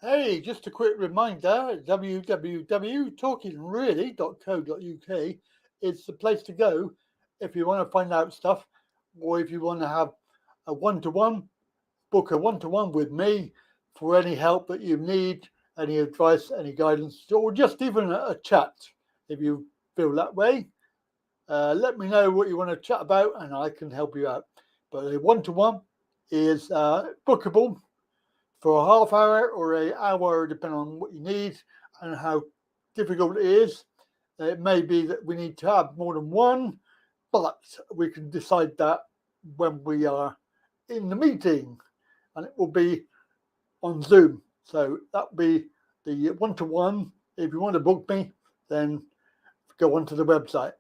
Hey, just a quick reminder, www.talkingreally.co.uk is the place to go if you want to find out stuff, or if you want to have a one-to-one, book a one-to-one with me for any help that you need, any advice, any guidance, or just even a chat if you feel that way. Let me know what you want to chat about and I can help you out. But a one-to-one is bookable for a half hour or an hour, depending on what you need and how difficult it is. It may be that we need to have more than one, but we can decide that when we are in the meeting, and it will be on Zoom. So that will be the one-to-one. If you want to book me, then go onto the website.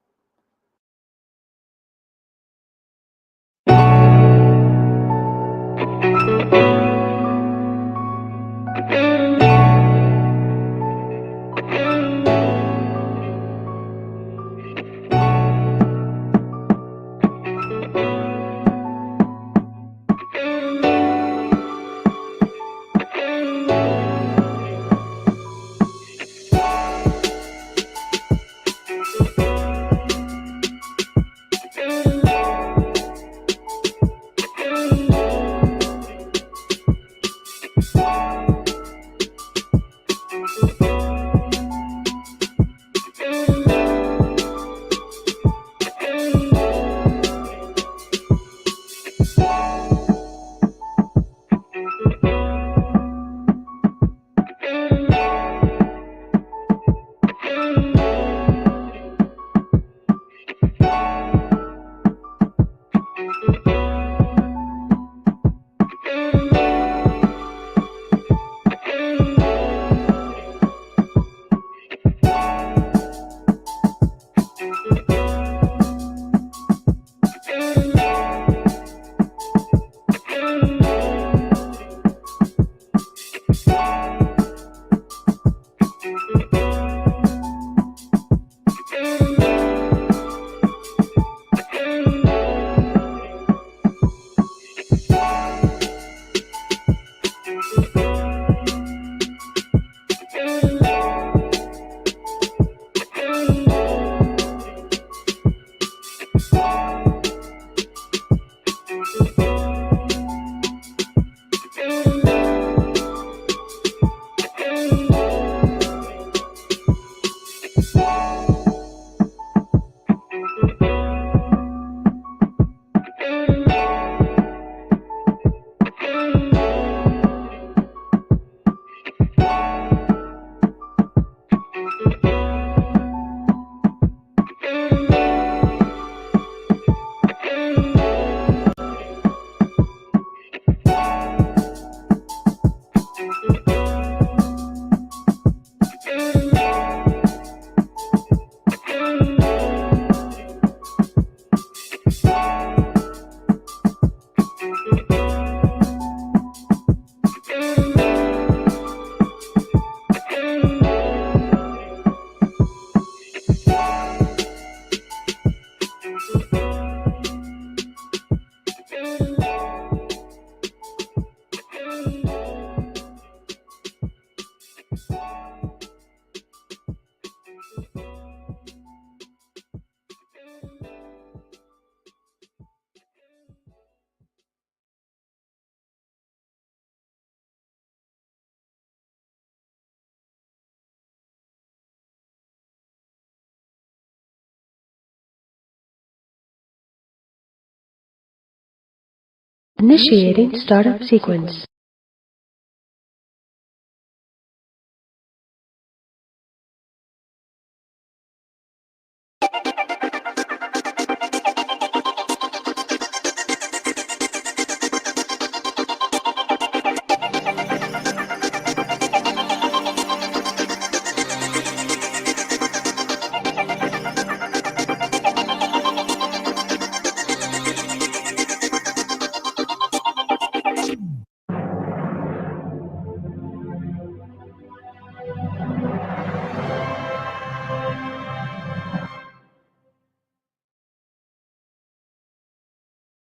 Initiating startup sequence.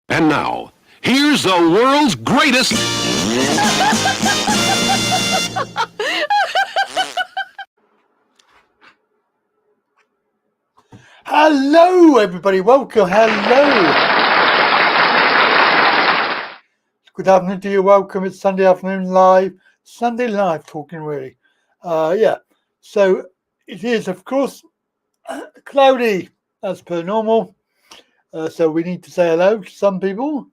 And now, here's the world's greatest... Hello, everybody. Welcome. Hello. Good afternoon to you. Welcome. It's Sunday afternoon live. Sunday live talking, really. Yeah. So it is, of course, cloudy as per normal. So we need to say hello to some people.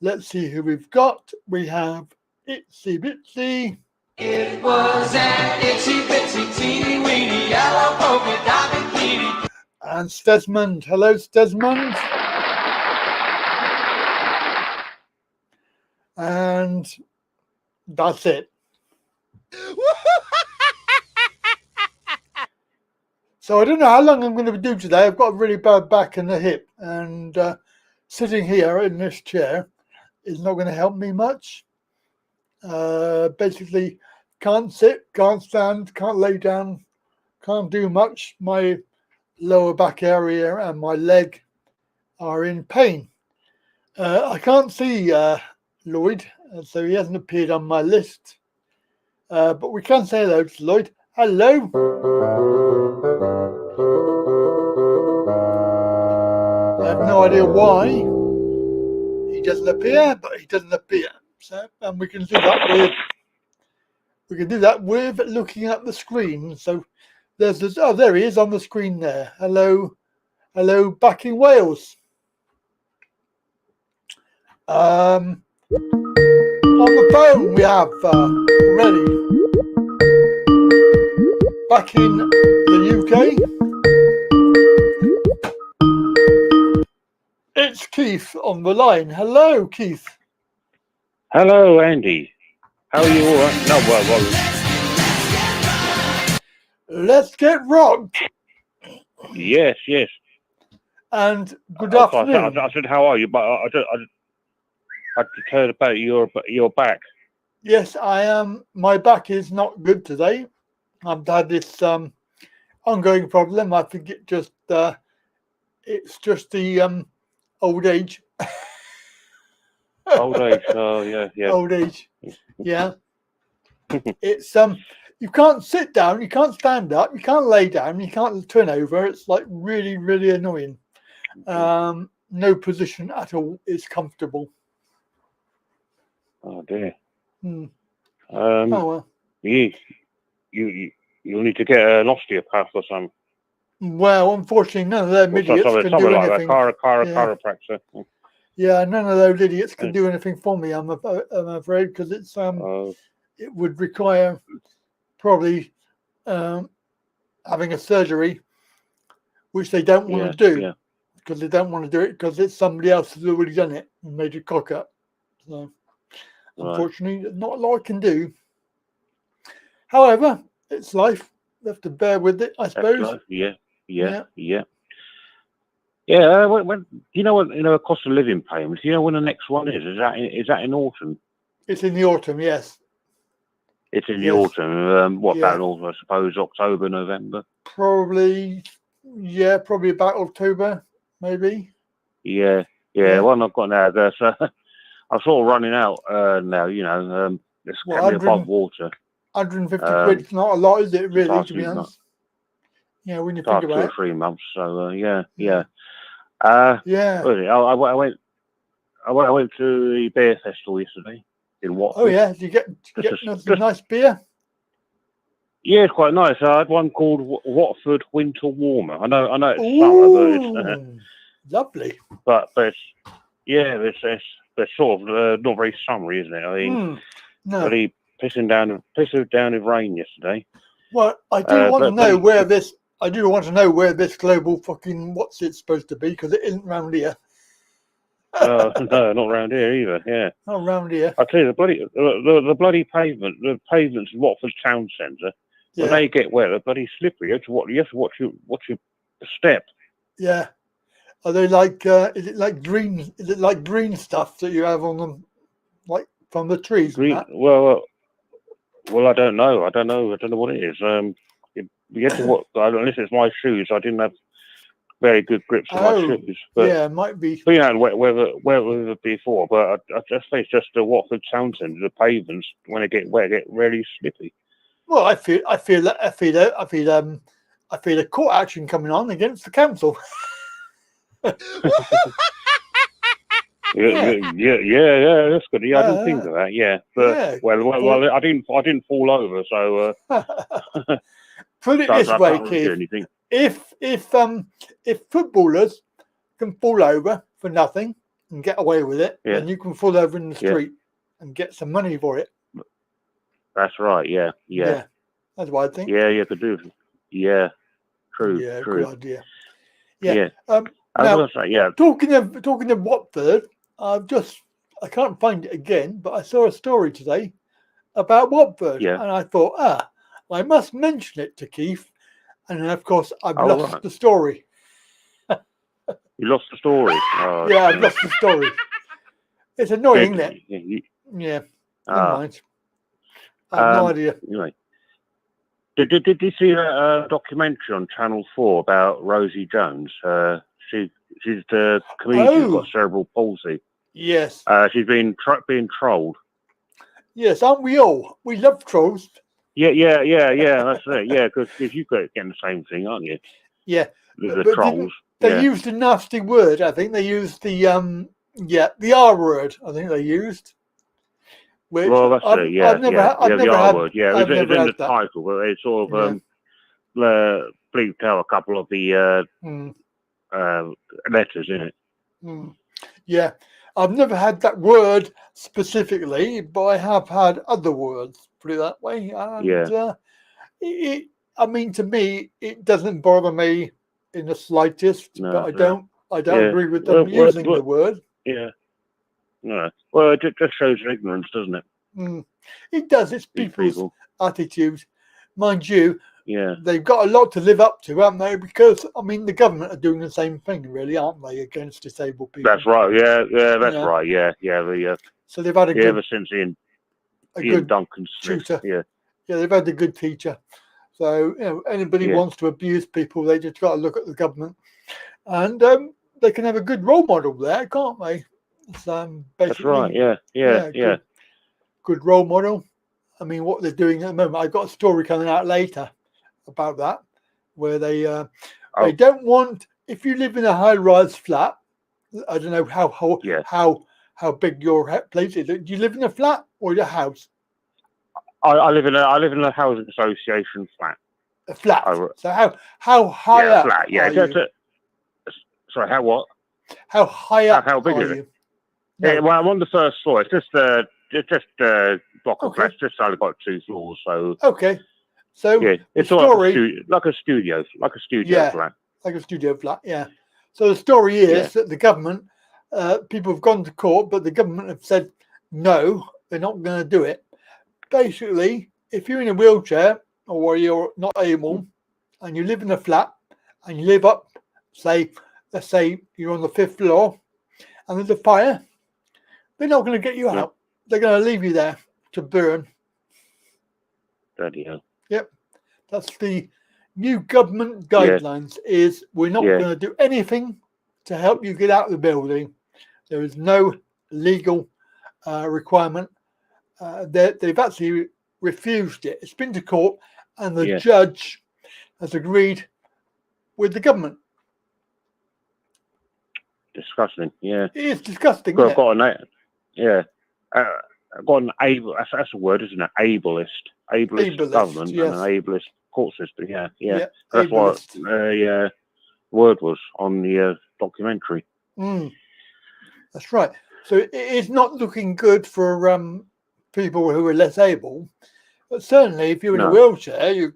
Let's see who we've got. We have Itsy Bitsy. It was an itsy bitsy teeny weeny yellow polka dot bikini. And Stesmond. Hello, Stesmond. And that's it. So I don't know how long I'm going to do today. I've got a really bad back and a hip, and sitting here in this chair is not going to help me much. Basically, can't sit, can't stand, can't lay down, can't do much. My lower back area and my leg are in pain. I can't see Lloyd, so he hasn't appeared on my list. But we can say hello to Lloyd. Hello. I have no idea why he doesn't appear, but he doesn't appear. So, and we can do that with looking at the screen. So there's this. Oh, there he is on the screen there. Hello, hello, back in Wales. On the phone we have already. Back in the UK, it's Keith on the line. Hello, Keith. Hello, Andy. How are you all right? No, well. Let's get rocked. Yes. And good afternoon. I said, how are you? But I heard about your back. Yes, I am. My back is not good today. I've had this ongoing problem. I think it's just the old age. Old age. Oh, yeah. Old age. Yeah. It's you can't sit down, you can't stand up, you can't lay down, you can't turn over. It's like really, really annoying. No position at all is comfortable. Oh dear. Oh well. You'll need to get an osteopath or something. Well, unfortunately, none of them idiots can do anything. Chiropractor. Yeah, none of those idiots can do anything for me. I'm afraid, because it's it would require probably having a surgery, which they don't want to do, because they don't want to do it because it's somebody else who's already done it and made a cock up. So, unfortunately, not a lot I can do. However, it's life. You have to bear with it, I suppose. Yeah. Yeah. When you know what cost of living payments? You know when the next one is? Is that in autumn? It's in the autumn, yes. It's in the autumn. About autumn? I suppose October, November. Probably about October, maybe. Yeah. One I've got now. So I'm sort of running out now. It's kept me above water. 150 quid. It's not a lot, is it? Really, to be honest. Yeah, when you think about it. 2 or 3 months. So yeah. Yeah. I went to the beer festival yesterday in Watford. Oh yeah, did you get some nice beer? Yeah, it's quite nice. I had one called Watford Winter Warmer. I know it's summer, but it's lovely. But it's it's sort of not very summery, isn't it? I mean, no. really pissing down with rain yesterday. Well, I do want to but know where this. I do want to know where this global fucking what's it supposed to be, because it isn't round here. No, not around here either. Yeah, Not round here. I tell you, the bloody pavement, the pavements in Watford town centre, when they get wet, they're bloody slippery. You have to watch your step. Yeah. Are they like? Is it like green? Is it like green stuff that you have on them, like from the trees? Green. And that? Well, I don't know. I don't know what it is. You have to watch. Unless it's my shoes, I didn't have very good grips on my shoes. But, yeah, it might be. But you know, weather before. But I just think it's just the Watford town centre, the pavements when they get wet, get really slippy. Well, I feel a court action coming on against the council. Yeah, that's good. Yeah, I didn't think of that. Yeah, but well, I didn't fall over, so. Put it this way, Keith. If footballers can fall over for nothing and get away with it, then you can fall over in the street and get some money for it. That's right. Yeah. That's what I think. Yeah, you could do. Yeah, true. Yeah, true. good idea. Yeah. I was gonna say, yeah. Talking of Watford, I can't find it again, but I saw a story today about Watford, and I thought, I must mention it to Keith, and then of course I've lost the story. You lost the story. Oh, yeah, I've lost the story. It's annoying, isn't it? Yeah. Never mind. I have no idea. Anyway. Did you see a documentary on Channel 4 about Rosie Jones? She's the comedian who's got cerebral palsy. Yes. She's being trolled. Yes, aren't we all? We love trolls. Yeah, that's it. Yeah, because you get the same thing, aren't you? Yeah. The trolls. They used a nasty word. I think they used the R word. I think they used. Which well, that's it. Yeah, I've never had the R word. Yeah, it's in the title, but they sort of bleeped out a couple of the letters in it. Yeah, I've never had that word specifically, but I have had other words. Put it that way. And, I mean, to me, it doesn't bother me in the slightest. But I don't agree with them using the word. Yeah. No. Well, it just shows ignorance, doesn't it? It does. It's people's attitude. Mind you, yeah, they've got a lot to live up to, haven't they? Because, I mean, the government are doing the same thing, really, aren't they, against disabled people? That's right. Yeah, that's right. Yeah. So they've had a good... ever since Ian Duncan tutor. Yeah, they've had a good teacher. So, anybody wants to abuse people, they just got to look at the government. And they can have a good role model there, can't they? So, that's right. Yeah. Good role model. I mean, what they're doing at the moment, I've got a story coming out later about that, where they don't want, if you live in a high-rise flat, I don't know how big your place is. Do you live in a flat or a house? I live in a housing association flat. A flat. So how high up? Flat. Yeah. Sorry. How what? How high up? How big is it? No. Yeah, well, I'm on the first floor. It's just a block of flats. Just only got 2 floors. So So it's like a studio flat. Like a studio flat. Yeah. So the story is that the government, people have gone to court, but the government have said no, they're not going to do it. Basically, if you're in a wheelchair or you're not able, and you live in a flat and you live up, let's say you're on the 5th floor, and there's a fire, they're not going to get you out. They're going to leave you there to burn. Bloody hell. Yep. That's the new government guidelines is we're not going to do anything to help you get out of the building. There is no legal requirement. They've actually refused it. It's been to court and the judge has agreed with the government. Disgusting, yeah. It is disgusting. I've got an that's a word, isn't it? Ableist government and an ableist court system. Yeah. That's what word was on the documentary. That's right. So it's not looking good for people who are less able. But certainly, if you're in a wheelchair, you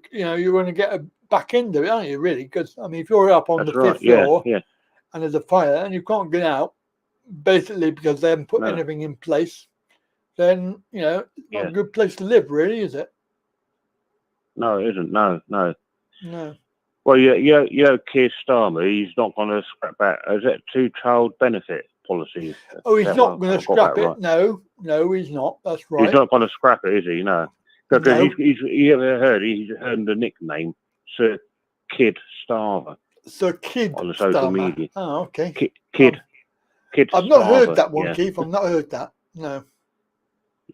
want to get back into it, aren't you? Really? Because I mean, if you're up on the fifth floor and there's a fire and you can't get out, basically because they haven't put anything in place, then it's not a good place to live, really, is it? No, it isn't. No. Well, Keir Starmer, he's not going to scrap that. Is it 2-child benefit policy? Oh, he's not going to scrap it. Right. No, he's not. That's right. He's not going to scrap it, is he? No. Because he's ever heard the nickname Sir Kid Starmer. Sir Kid on the social media. Oh, okay. Kid. I've not heard that one, Keith. I've not heard that. No.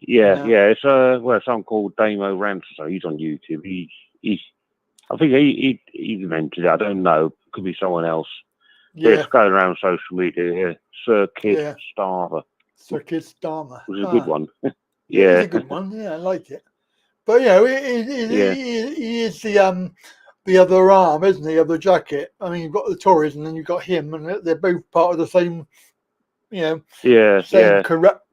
Yeah. It's someone called Damo Ransom. So he's on YouTube. I think he invented it. I don't know. Could be someone else. Yeah. It's going around social media. Yeah. Sir Kid Starmer. Sir Kid Starmer. Which is a good one. It's a good one. Yeah, I like it. But he is the other arm, isn't he, of the jacket? I mean, you've got the Tories and then you've got him, and they're both part of the same, corrupt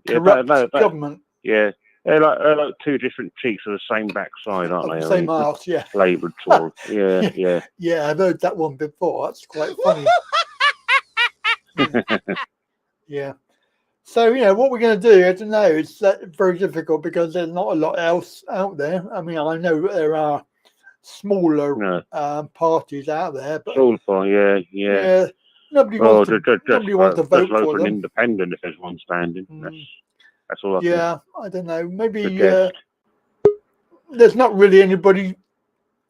government. Yeah, they're like two different cheeks of the same backside, aren't they? Same arse, yeah. Laboured Tory. Yeah. Yeah, I've heard that one before. That's quite funny. Yeah. So, what we're going to do, I don't know, it's very difficult because there's not a lot else out there. I mean, I know there are smaller parties out there. But, yeah. Nobody wants to vote for an them. Independent if there's one standing. That's all I think. Yeah, I don't know. Maybe there's not really anybody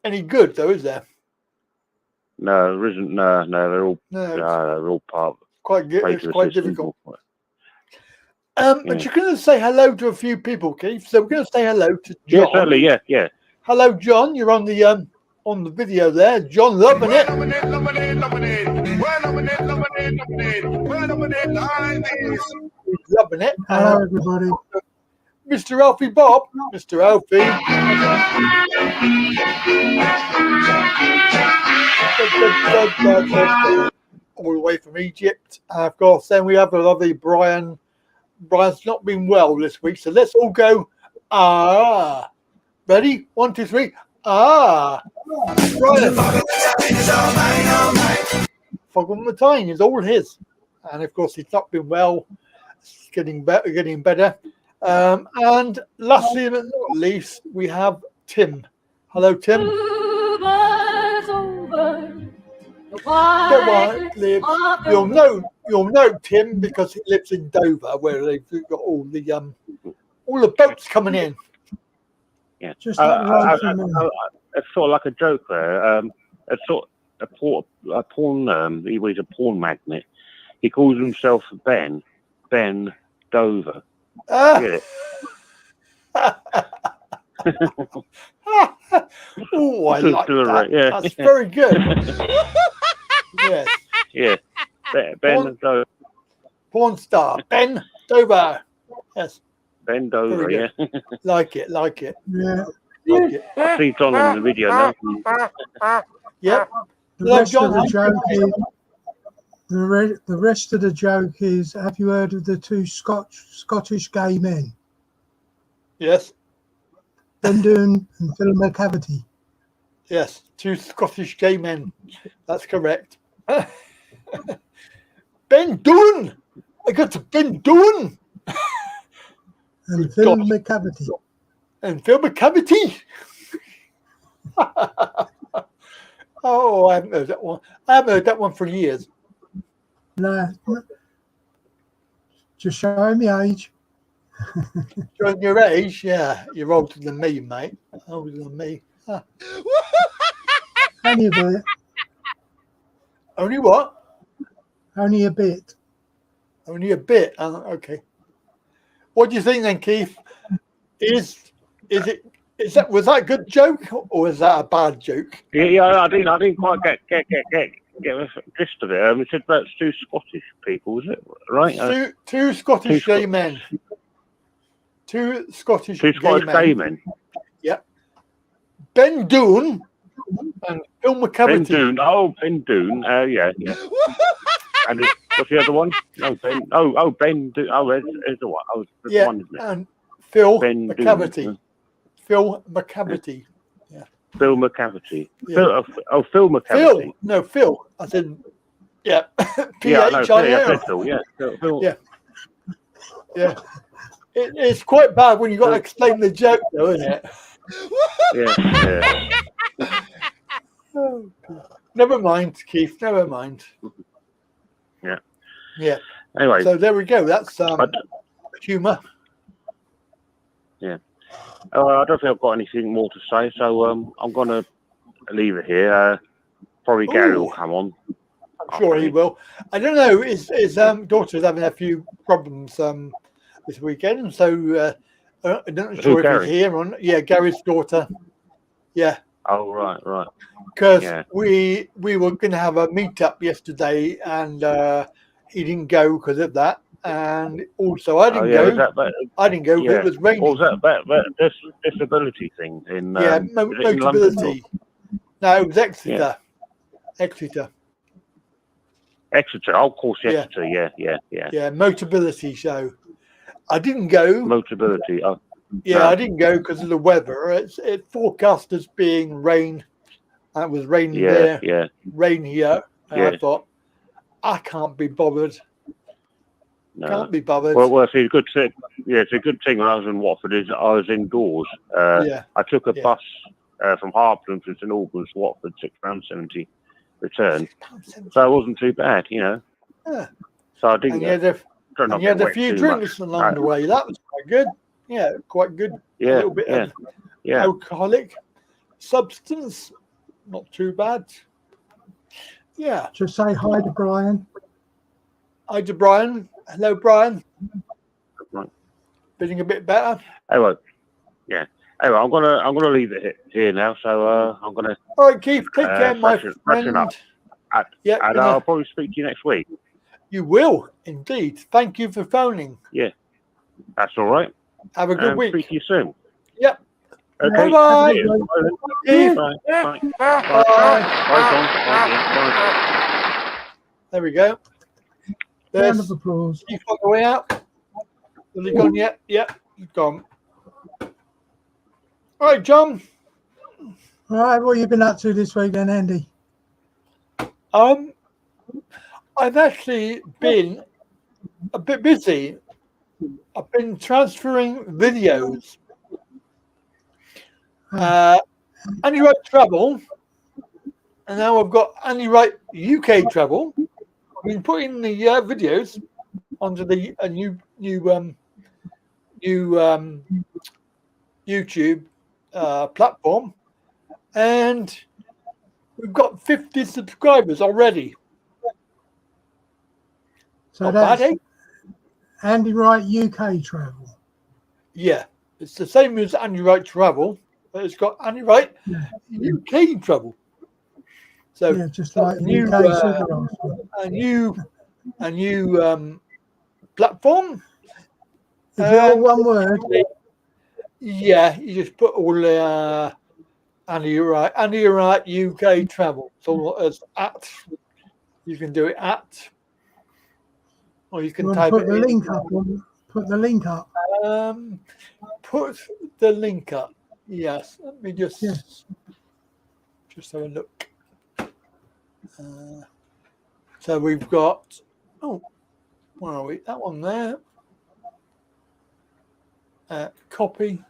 any good, though, is there? No, there isn't. No, they're all part of it's quite difficult. But you're going to say hello to a few people, Keith. So we're going to say hello to John. Yeah, certainly. Yeah. Hello, John. You're on the video there. John, loving it. He's loving it. Hello, everybody. Mr. Alfie Bob. Mr. Alfie. All the way from Egypt. And of course, then we have a lovely Brian. Brian's not been well this week, so let's all go. Ready? 1, 2, 3. Brian. Fog on the Tyne is all his, and of course he's not been well. It's getting better. And lastly but not least, we have Tim. Hello, Tim. You'll know Tim because he lives in Dover, where they've got all the boats coming in. Yeah, it's sort of like a joke there. It's sort of a porn. He's a porn magnate. He calls himself Ben Dover. Get it? Oh, I like that. Yeah. That's very good. Yes. Yeah. Ben Dover. Porn star. Ben Dover. Yes. Ben Dover, yeah. Like it. Yeah. Like it. I see John on the video now. Yep. The rest of the joke is, have you heard of the two Scottish gay men? Yes. Ben Doon and Phil McCavity. Yes, two Scottish gay men. That's correct. Ben Doon! I got to Ben Doon! And Phil McCavity. And Phil McCavity! Oh, I haven't heard that one. I haven't heard that one for years. No. Just showing me age. Showing your age? Yeah, you're older than me, mate. Older than me. Huh. Only a bit. Only what? Only a bit. Only a bit. Okay. What do you think then, Keith? Was that a good joke or is that a bad joke? Yeah, I didn't quite get the gist of it. It said that's two Scottish people, was it? Right? Two Scottish gay men. Two Scottish gay men. Yeah. Ben Doon and Phil McCavity. Ben Doon. Yeah. And What's the other one? No, Ben. Oh, Ben. There's the one. Oh, there's Yeah, one, isn't it? and Phil Ben McCavity. Phil McCavity. Yeah. Phil McCavity. Yeah. Phil McCavity. Phil. No, Phil. I said, yeah. Yeah, no, P-H-I-L. Phil. Yeah, Phil. Yeah. Yeah. It's quite bad when you got to explain the joke, though, isn't it? Yeah. Oh, never mind, Keith. Never mind. Yeah. Yeah. Anyway. So there we go. That's humour. Yeah. I don't think I've got anything more to say, so I'm going to leave it here. Probably Gary will come on. I'm sure he will. I don't know. His daughter's having a few problems this weekend, so I'm not sure if he's here or not. Yeah, Gary's daughter. Yeah. Oh, right. Because we were going to have a meet-up yesterday, and he didn't go because of that. And also, I didn't go. I didn't go because it was raining. What was that disability thing in? Motability. No, it was Exeter. Exeter. Exeter. Oh, of course, Exeter. Yeah. Yeah, Motability show. I didn't go. Motability. Oh. Yeah, no. I didn't go because of the weather. It forecast as being rain. And it was raining there. Yeah. Rain here. And I thought, I can't be bothered. No. Can't be bothered. Well, it's a good thing. Yeah, it's a good thing when I was in Watford is I was indoors. I took a bus from Harpland to St Albans, Watford, £6.70 return. So it wasn't too bad, you know. Yeah. So I didn't. And you had a few drinks along the way. That was quite good. Yeah, quite good. Yeah. A little bit of alcoholic substance. Not too bad. Yeah. Just say hi to Brian. Hi to Brian. Hello, Brian. Right. Feeling a bit better? Anyway, Anyway, I'm gonna leave it here now. So I'm gonna. All right, Keith. Take care, my friend. Up. And I'll probably speak to you next week. You will indeed. Thank you for phoning. Yeah, that's all right. Have a good week. Speak to you soon. Yep. Okay. Bye-bye. Bye. Bye. There we go. Round of applause. Keith on the way out. Has he gone yet? Yep, he's gone. All right, John. All right, what have you been up to this weekend, Andy? I've actually been a bit busy. I've been transferring videos. Andy Wright Travel, and now I've got Andy Wright UK Travel. I've been putting the videos onto the new YouTube platform, and we've got 50 subscribers already. So not that's bad, eh? Andy Wright UK Travel. Yeah, it's the same as Andy Wright Travel, but it's got Andy Wright UK Travel. So yeah, just like new, a new platform. Is it all one word? Yeah, you just put all Andy Wright UK Travel. So as at, you can do it at, or you can type put it the in. link up. Put the link up. Put the link up. Yes, let me just have a look. So we've got, where are we? That one there. Copy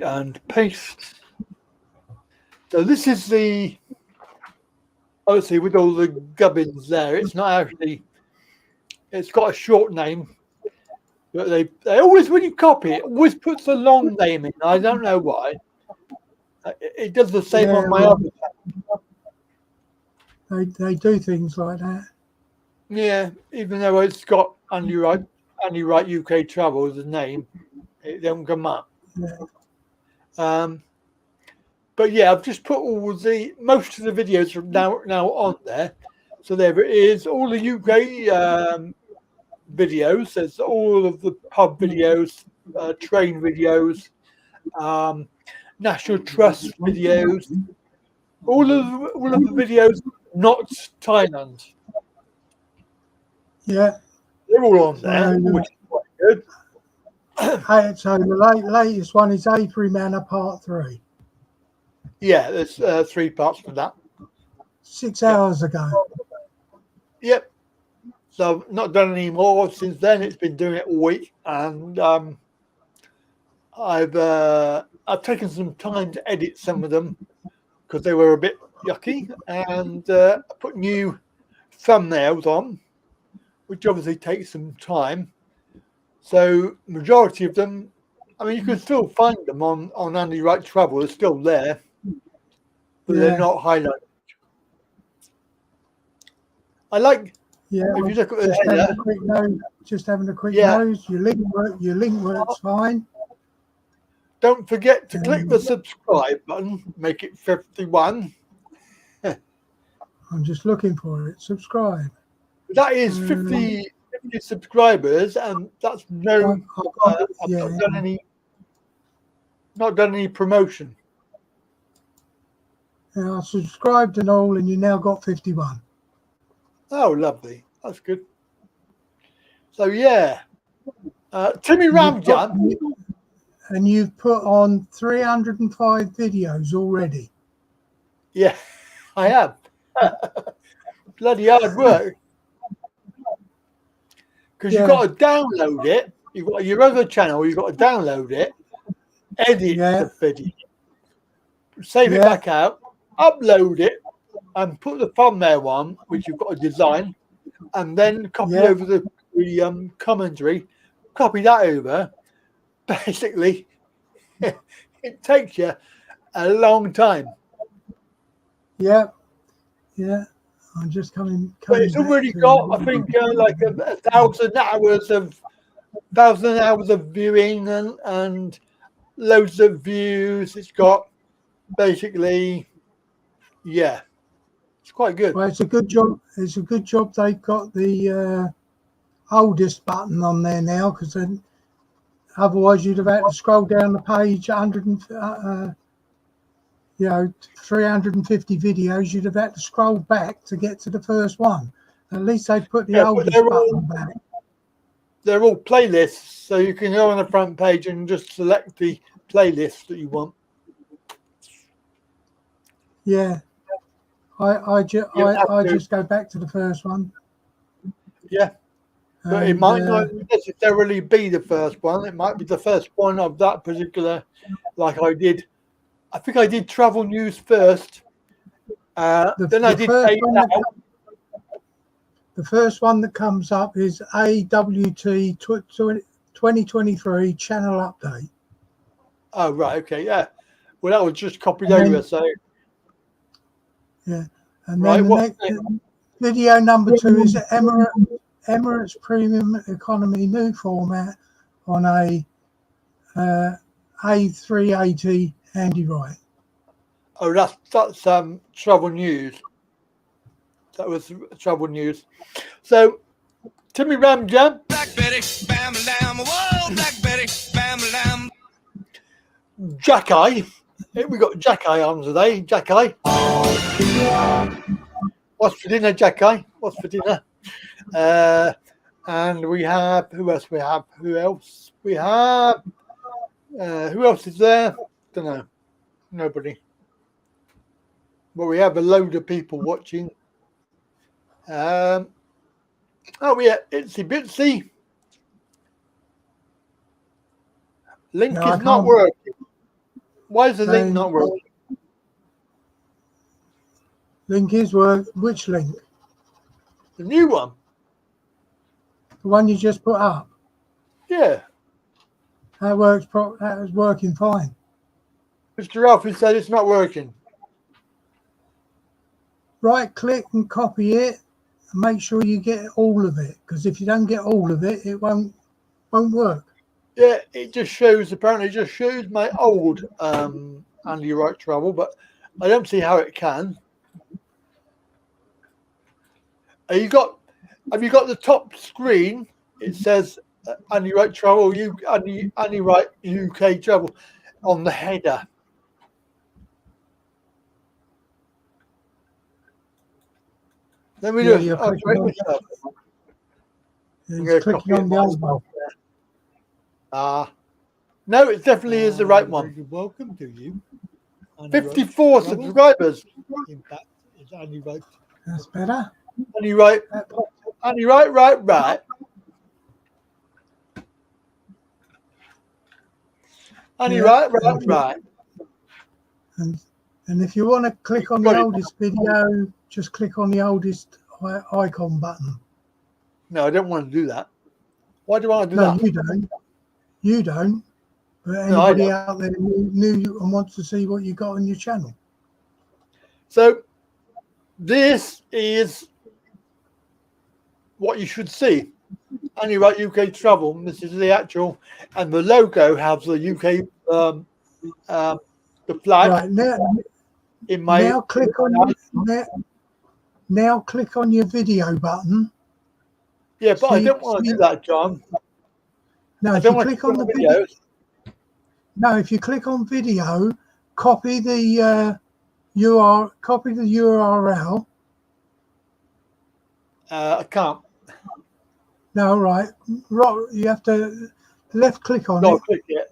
and paste. So this is the, obviously with all the gubbins there, it's not actually, it's got a short name, but they always, when you copy it, always puts a long name in. I don't know why. It does the same on my other channel. They do things like that. Yeah, even though it's got Andy Wright UK Travel as a name, it don't come up. Yeah. But yeah, I've just put most of the videos are now on there. So there it is, all the UK videos. There's all of the pub videos, train videos, National Trust videos, all of the videos not Thailand. Yeah. They're all on there, So, which is quite good. So the latest one is Avery Manor Part 3. Yeah, there's 3 parts for that. 6 hours ago. Yep. So I've not done any more since then. It's been doing it all week, and I've taken some time to edit some of them because they were a bit yucky, and I put new thumbnails on, which obviously takes some time. So majority of them, I mean, you can still find them on Andy Wright Travel. They're still there, but they're not highlighted. I like. Yeah, if you look at the just having header, a quick nose. Just having a quick nose. Your link works fine. Don't forget to click the subscribe button. Make it 51. I'm just looking for it. Subscribe. That is 50 subscribers, and that's no. I've not done any promotion. Yeah, I subscribed and all, and you now got 51. Oh, lovely. That's good. So yeah, Timmy Ramjan. And you've put on 305 videos already. Yeah, I have. Bloody hard work. Because you've got to download it. You've got your other channel. You've got to download it, edit the video, save it back out, upload it, and put the thumbnail on, which you've got to design, and then copy over the commentary. Copy that over. Basically, it takes you a long time. Yeah. I'm just coming but it's already got, I think, like 1,000 hours of viewing and loads of views. It's got basically, it's quite good. Well, it's a good job. It's a good job they've got the oldest button on there now, because then otherwise you'd have had to scroll down the page 350 videos. You'd have had to scroll back to get to the first one. At least they put the oldest button back. They're all playlists, so you can go on the front page and just select the playlist that you want. Yeah, I just go back to the first one. Yeah, but it might not necessarily be the first one. It might be the first one of that particular, like I did. I think I did travel news first. Then I did the first one that comes up is AWT 2023 channel update. Oh, right. Okay. Yeah. Well, that was just copied over. So. Yeah. And then the next video number 2 is Emirates Premium Economy new format on a A380 Andy Wright. Oh, that's travel news. That was travel news. So, Timmy Ramjan. Black Betty, bam lamb, whoa, Black Betty, bam lamb. Jack-Eye. We got Jack-Eye on today. Jack-Eye. What's for dinner, Jack-Eye? What's for dinner? And we have, who else we have? Who else is there? Don't know. Nobody. But we have a load of people watching. Oh yeah, Itsy Bitsy. Link is not working. Why is the link not working? Link is work. Which link? The new one. The one you just put up. Yeah. That works. That is working fine. Mr. Alfie said it's not working. Right click and copy it. And make sure you get all of it, because if you don't get all of it, it won't work. Yeah, it just shows. Apparently, it just shows my old Andy Wright travel, but I don't see how it can. Have you got the top screen? It says Andy Wright travel. Andy Wright UK travel on the header. Let me Yeah, just. you're I'll clicking break on, this up. he's gonna clicking copy on it the old one. No, it definitely is the right one. Welcome to you. 54 subscribers. In fact, it's only right. That's better. Only right. That pops up. Only right. Only Yeah, right. And if you want to click on the oldest video, just click on the oldest icon button. No, I don't want to do that. Why do I want to do No, that? you don't. You don't. But No, I anybody don't. out there new and wants to see what you got on your channel. So this is what you should see. Only right UK travel. This is the actual, and the logo has the UK the flag Right in my. now click on now click on your video button. Yeah, but I don't want to do that, John. No, I if don't you want to click on the video. No, if you click on video, copy the URL. I can't. No, right. You have to left click on No, it. click it.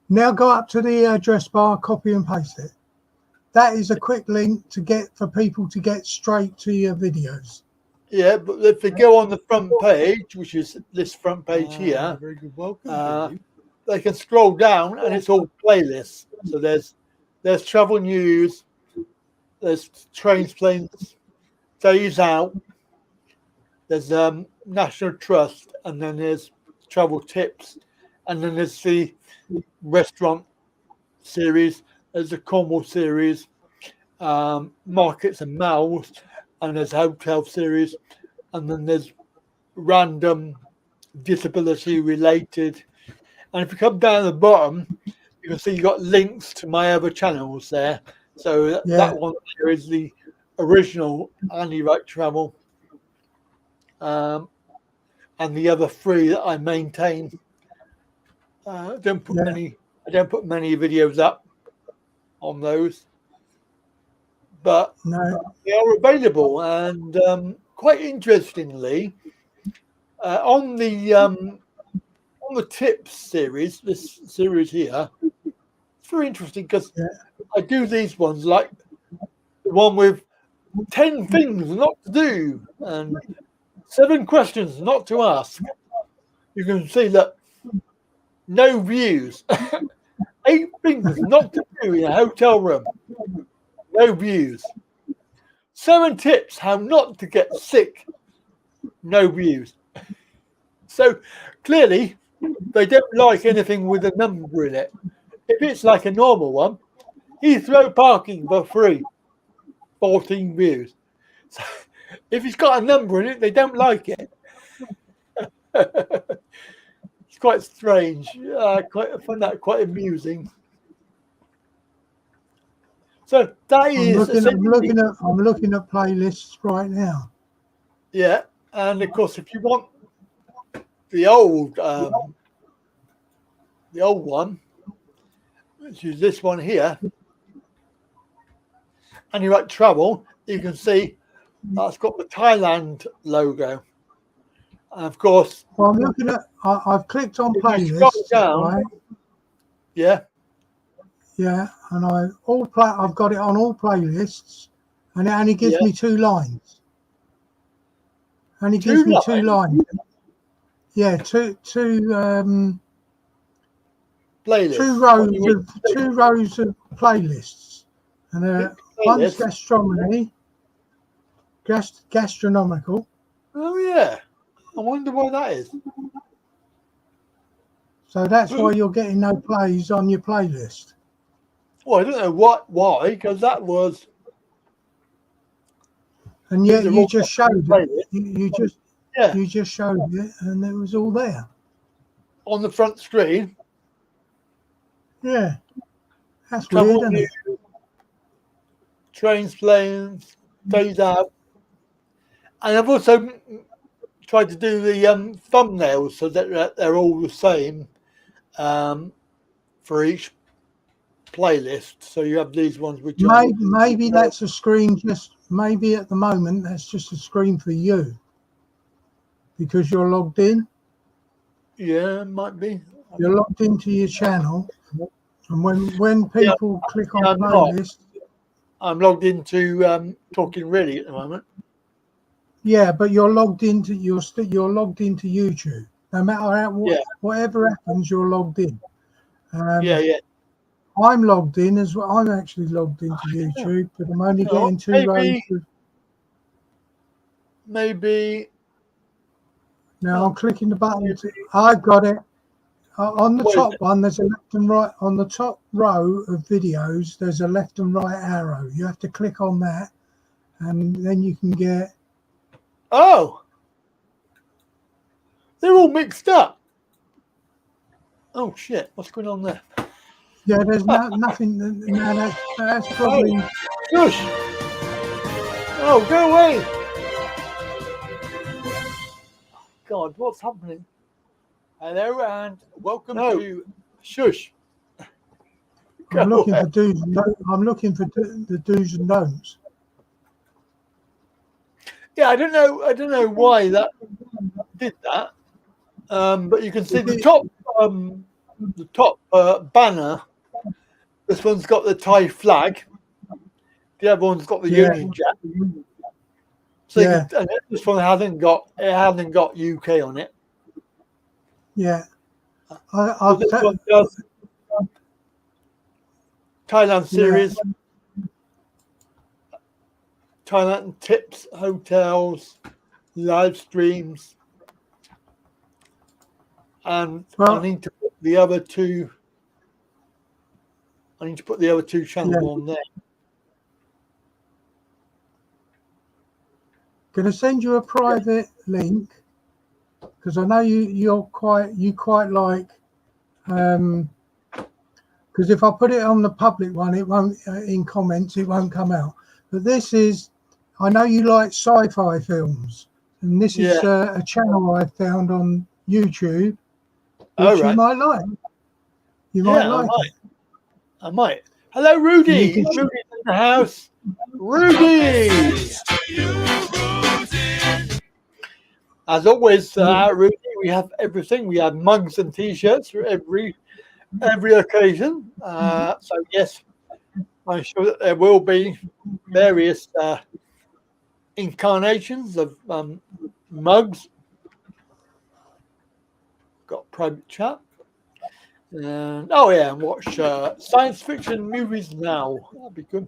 Now go up to the address bar, copy and paste it. That is a quick link for people to get straight to your videos. Yeah, but if they go on the front page, which is this front page here, Very good. Welcome to you. they can scroll down and it's all playlists. So there's travel news, there's trains, planes, days out, there's National Trust, and then there's travel tips, and then there's the restaurant series, there's the Cornwall series, markets and malls, and there's hotel series, and then there's random disability related. And if you come down the bottom, you can see you've got links to my other channels there. So that one there is the original Andy Wright Travel, and the other three that I maintain. I don't put many videos up on those, but they are available. And quite interestingly, on the tips series, this series here, it's very interesting because I do these ones like the one with 10 things not to do and 7 questions not to ask. You can see that no views, 8 things not to do in a hotel room, no views. 7 tips how not to get sick, no views. So clearly they don't like anything with a number in it. If it's like a normal one, Heathrow parking for free, 14 views. So if it's got a number in it, they don't like it. It's quite strange. I find that quite amusing. So that is. I'm looking at playlists right now. Yeah, and of course, if you want the old one, which is this one here, and you like travel, you can see that's got the Thailand logo. And of course, well, I'm looking at. I've clicked on playlists. Right? Yeah, and I've got it on all playlists, and it only gives me 2 lines. Only gives me 2 lines. Yeah, two playlists. 2 rows of playlists, and one's gastronomical. Oh yeah, I wonder why that is. So that's why you're getting no plays on your playlist. Well, I don't know why, because that was. And yet you just showed it. You just showed it, and it was all there on the front screen. Yeah, that's weird, isn't it? Trains, planes, days out, and I've also tried to do the thumbnails so that they're all the same for each playlist. So you have these ones which maybe that's a screen just maybe at the moment that's just a screen for you because you're logged in. Yeah, it might be. You're logged into your channel, and when people click on I'm not. playlist, I'm logged into Talking Really at the moment. yeah, but you're logged into you're logged into YouTube. No matter how, whatever happens, you're logged in. Yeah. I'm logged in as well. I'm actually logged into YouTube, but I'm only getting two rows. Maybe. Now I'm clicking the button. I got it. On the top one, there's a left and right. On the top row of videos, there's a left and right arrow. You have to click on that, and then you can get. Oh, they're all mixed up. Oh shit! What's going on there? Yeah, there's nothing. No, that's probably. Shush! Oh, go away! God, what's happening? Hello and welcome to Shush. I'm looking for do's and don'ts. I'm looking for the do's and don'ts. Yeah, I don't know why that did that. But you can see the top banner. This one's got the Thai flag. The other one's got the Union Jack. So and this one hasn't got UK on it. Yeah, This one does Thailand series, Thailand tips, hotels, live streams, and I need to put the other two. I need to put the other two channels on there. Going to send you a private link because I know you quite like because if I put it on the public one, it won't in comments, it won't come out. But this is, I know you like sci-fi films, and this is a channel I found on YouTube, which you might like. You might like it. I might. Hello, Rudy. Rudy's in the house. Rudy. As always, Rudy, we have everything. We have mugs and T-shirts for every occasion. So yes, I'm sure that there will be various incarnations of mugs. Got private chat. And and watch science fiction movies now. That'd be good.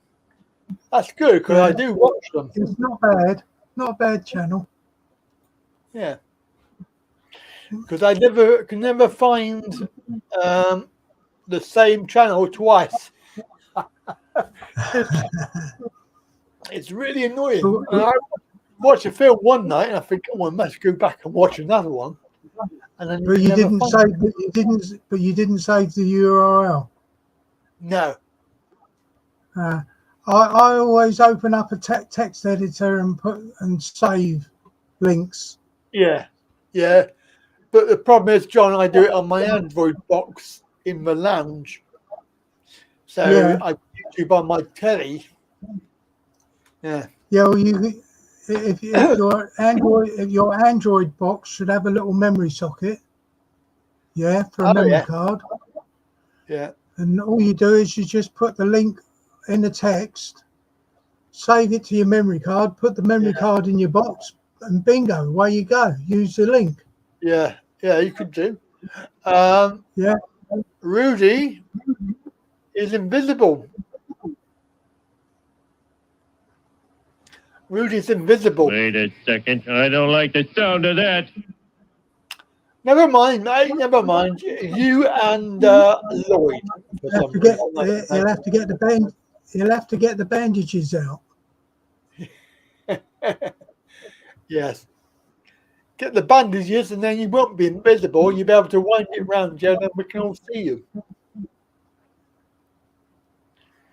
That's good because I do watch them. It's not bad. Not a bad channel. Yeah. Because I can never find the same channel twice. It's really annoying. I watched a film one night and I think, I must go back and watch another one. And then but you didn't save. But you didn't save the URL. No. I always open up a text editor and save links. Yeah. But the problem is, John, I do it on my Android box in the lounge. So I YouTube on my telly. Yeah. Yeah. Well, if your Android box should have a little memory socket. Yeah, for a memory card. Yeah. And all you do is you just put the link in the text, save it to your memory card, put the memory card in your box, and bingo, away you go. Use the link. Yeah, you could do. Rudy is invisible. Rudy's invisible. Wait a second. I don't like the sound of that. Never mind, mate. Never mind. You and Lloyd. He'll have to get the bandages out. Yes. Get the bandages, and then you won't be invisible. You'll be able to wind it around you, and then we can all see you.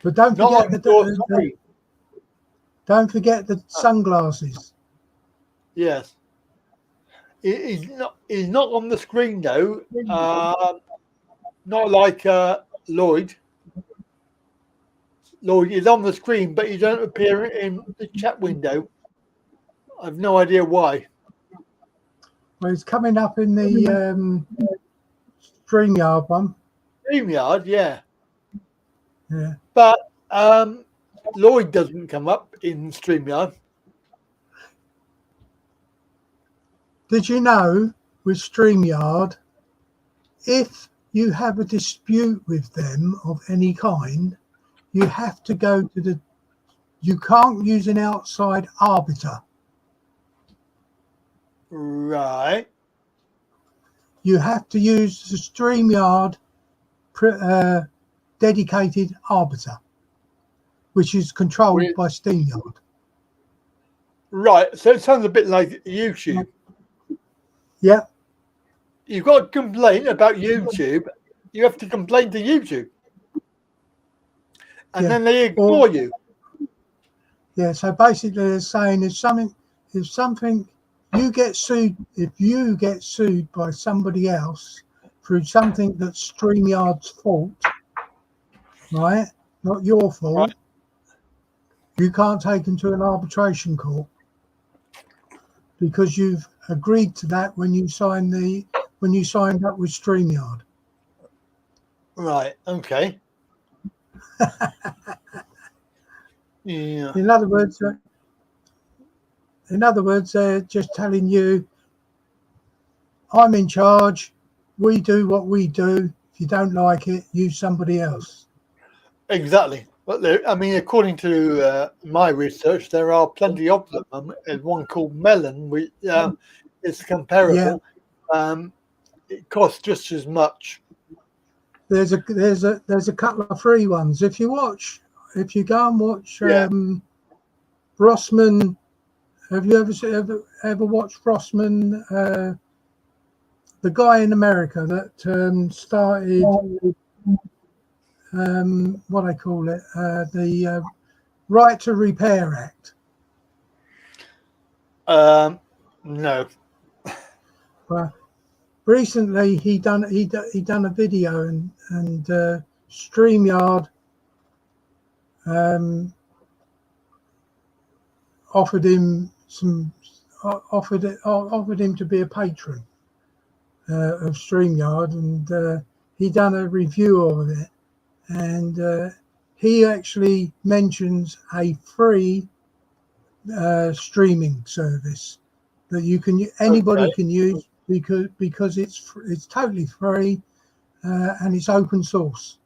But don't forget the sunglasses. Yes. He's not on the screen though. Not like Lloyd. Lloyd is on the screen, but you don't appear in the chat window. I've no idea why. Well, it's coming up in the Streamyard one. Streamyard, yeah. Yeah. But Lloyd doesn't come up in Streamyard. Did you know with Streamyard, if you have a dispute with them of any kind, you have to go to the, you can't use an outside arbiter. Right. You have to use the Streamyard dedicated arbiter, which is controlled by StreamYard. Right. So it sounds a bit like YouTube. Yeah. You've got to complain about YouTube. You have to complain to YouTube. And then they ignore you. Yeah, so basically they're saying if you get sued, if you get sued by somebody else through something that's StreamYard's fault, right? Not your fault, right. You can't take them to an arbitration court because you've agreed to that when you signed up with StreamYard. Right, okay. Yeah. In other words, they're just telling you, I'm in charge. We do what we do. If you don't like it, use somebody else. Exactly. But I mean, according to my research, there are plenty of them. There's one called Melon, which is comparable. Yeah. It costs just as much. There's a couple of free ones. If you go and watch Rossman, have you ever watched Rossman, the guy in America that started what I call it, the Right to Repair Act? No. Well, recently he done a video and StreamYard offered him to be a patron of StreamYard, and he done a review of it, and he actually mentions a free streaming service that anybody can use because it's totally free and it's open source.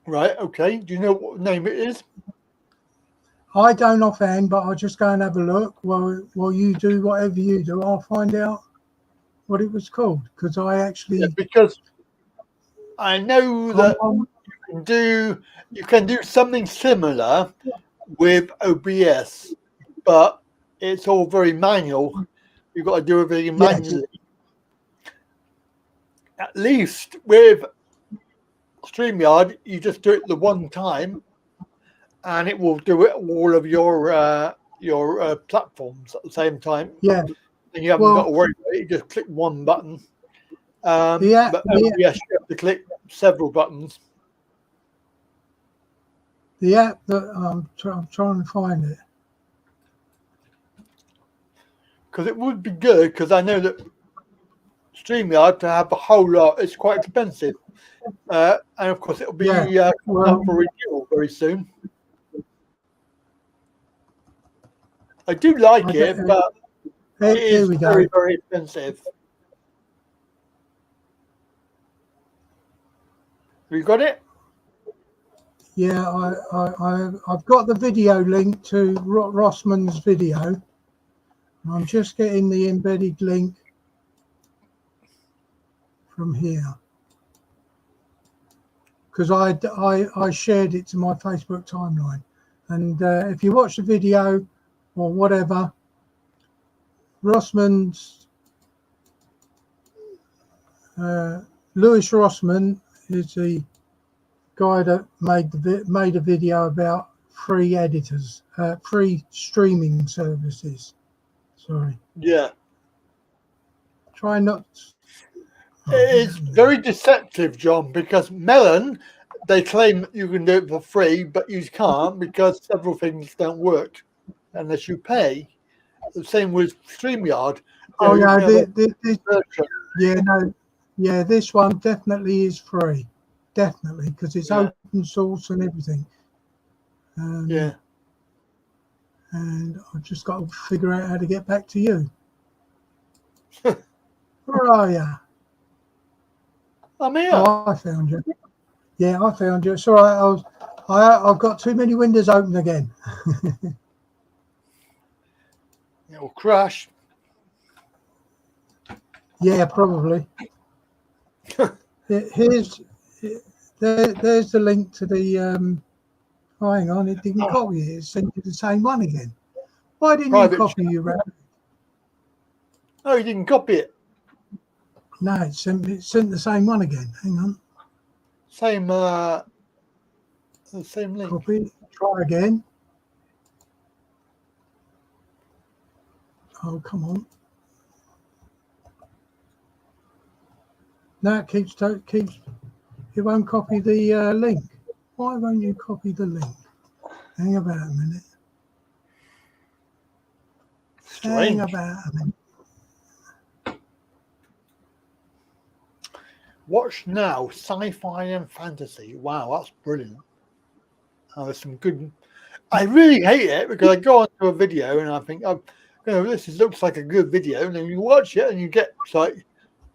Right. Okay. Do you know what name it is? I don't offhand, but I'll just go and have a look while you do whatever you do. I'll find out what it was called, because I actually because I know that you can do something similar with OBS, but it's all very manual. You've got to do everything manually. At least with StreamYard, you just do it the one time, and it will do it all of your platforms at the same time. Yeah, and you haven't got to worry about it. You just click one button. But OBS, you have to click several buttons. The app that I'm trying to find it, because it would be good, because I know that StreamYard, to have a whole lot, it's quite expensive, and of course it'll be coming up for renewal very soon. I do like it, but it is very, very expensive. Have you got it? Yeah, I've got the video link to Rossman's video. I'm just getting the embedded link from here, because I shared it to my Facebook timeline, and if you watch the video or whatever, Rossman's Louis Rossman is the guy that made a video about free editors, free streaming services. Sorry. Yeah. Try not. It's very deceptive, John, because Melon they claim you can do it for free, but you can't because several things don't work unless you pay. The same with Streamyard. Oh You yeah, can have a this, version. yeah, this one definitely is free, definitely, because it's Yeah. open source and everything. Yeah. And I've just got to figure out how to get back to you. Where are you? I'm here. Oh, I found you. Yeah, I found you. It's all right. I've got too many windows open again. It'll crash. Yeah, probably. There's the link to the. Oh, hang on, it didn't copy it. It sent you the same one again. Why didn't Private you copy chat. your record? Oh, you didn't copy it. No, it sent the same one again. Hang on. Same the same link. Copy. Try again. Oh, come on. No, it keeps. It won't copy the link. Why won't you copy the link? Hang about a minute. Strange. Hang about a minute. Watch now, sci-fi and fantasy. Wow, that's brilliant. There's some good. I really hate it because I go onto a video and I think, oh, you know, looks like a good video, and then you watch it and you get like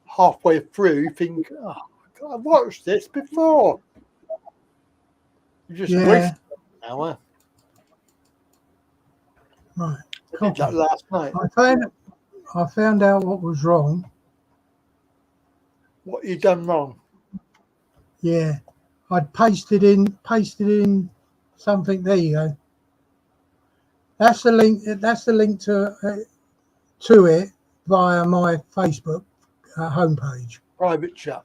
halfway through, you think, oh, I watched this before. You just wasted an hour. Right. I did that last night. I found out what was wrong. What you done wrong? Yeah, I'd pasted in something. There you go. That's the link. That's the link to it via my Facebook homepage. Private chat.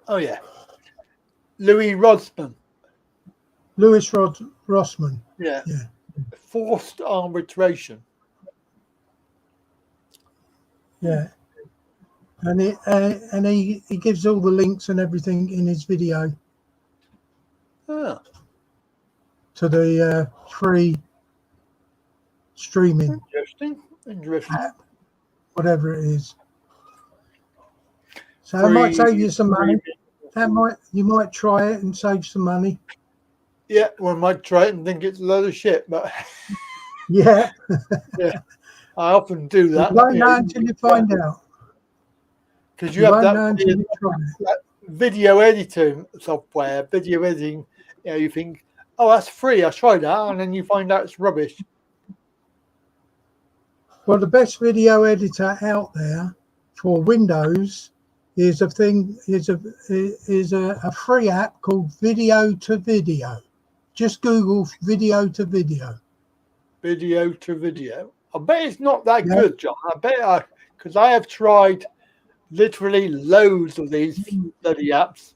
Oh yeah, Louis Rossman. Rossman. Yeah. Yeah. Forced arbitration. Yeah. And he gives all the links and everything in his video Ah, to the free streaming interesting. app, whatever it is. So it might save you some money. You might try it and save some money. Yeah, one might try it and think it's a load of shit, but Yeah. yeah, I often do that. You won't know until you find out. Because you have won't that know until you try it. that video editing software, video editing. You know, you think, oh, that's free. I tried that, and then you find out it's rubbish. Well, the best video editor out there for Windows is a free app called Video to Video. Just Google Video to Video. Video to video. I bet it's not that good, John. I bet because I have tried literally loads of these bloody apps,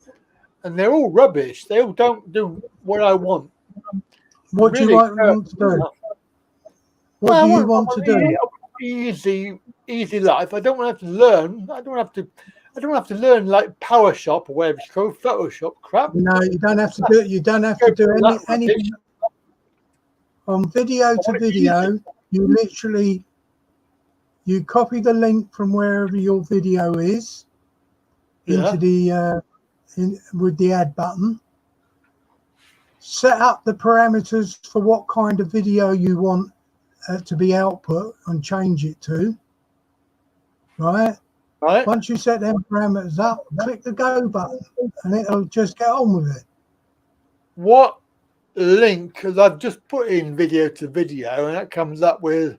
and they're all rubbish. They all don't do what I want. What do you want to do? What do you want to do? Easy life. I don't have to learn. I don't have to learn like PowerShop or whatever it's called, Photoshop crap. No, you don't have to do it. You don't have to do anything. On Video to Video, you copy the link from wherever your video is into the with the add button. Set up the parameters for what kind of video you want to be output and change it to. Right. Once you set them parameters up, click the go button, and it'll just get on with it. What link? Because I've just put in Video to Video, and that comes up with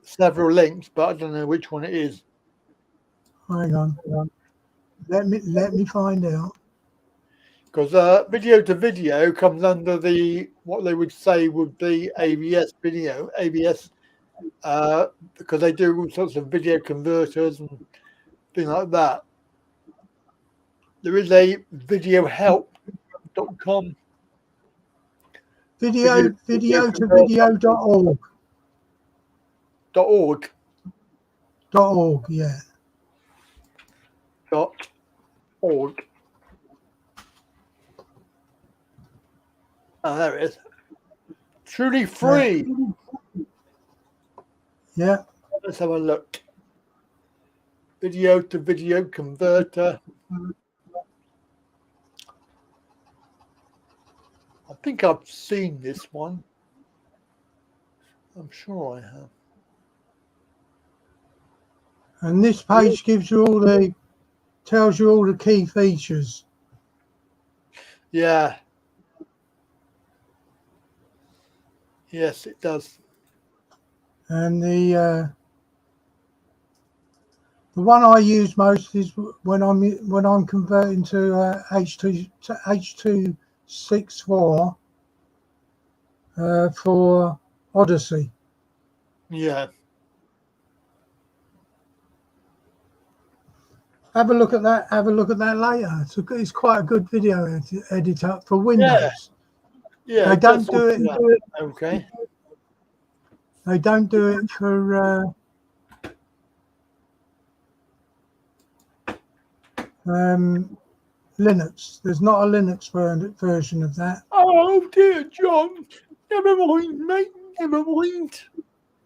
several links, but I don't know which one it is. Hang on. Let me find out. Because Video to Video comes under the what they would say would be ABS video, ABS, because they do all sorts of video converters and things like that. There is a videohelp.com. Video to video.org. .org. .org, yeah. .org. Oh, there it is. Truly free. Yeah. Let's have a look. Video to video converter. I think I've seen this one. I'm sure I have. And this page gives you tells you all the key features. Yeah. Yes, it does. And the one I use most is when I'm converting to H.264 for Odyssey. Yeah. Have a look at that. Have a look at that later. It's quite a good video editor for Windows. Yeah. They don't do it. Okay. They don't do it for Linux. There's not a Linux version of that. Oh dear, John. Never mind, mate. Never mind.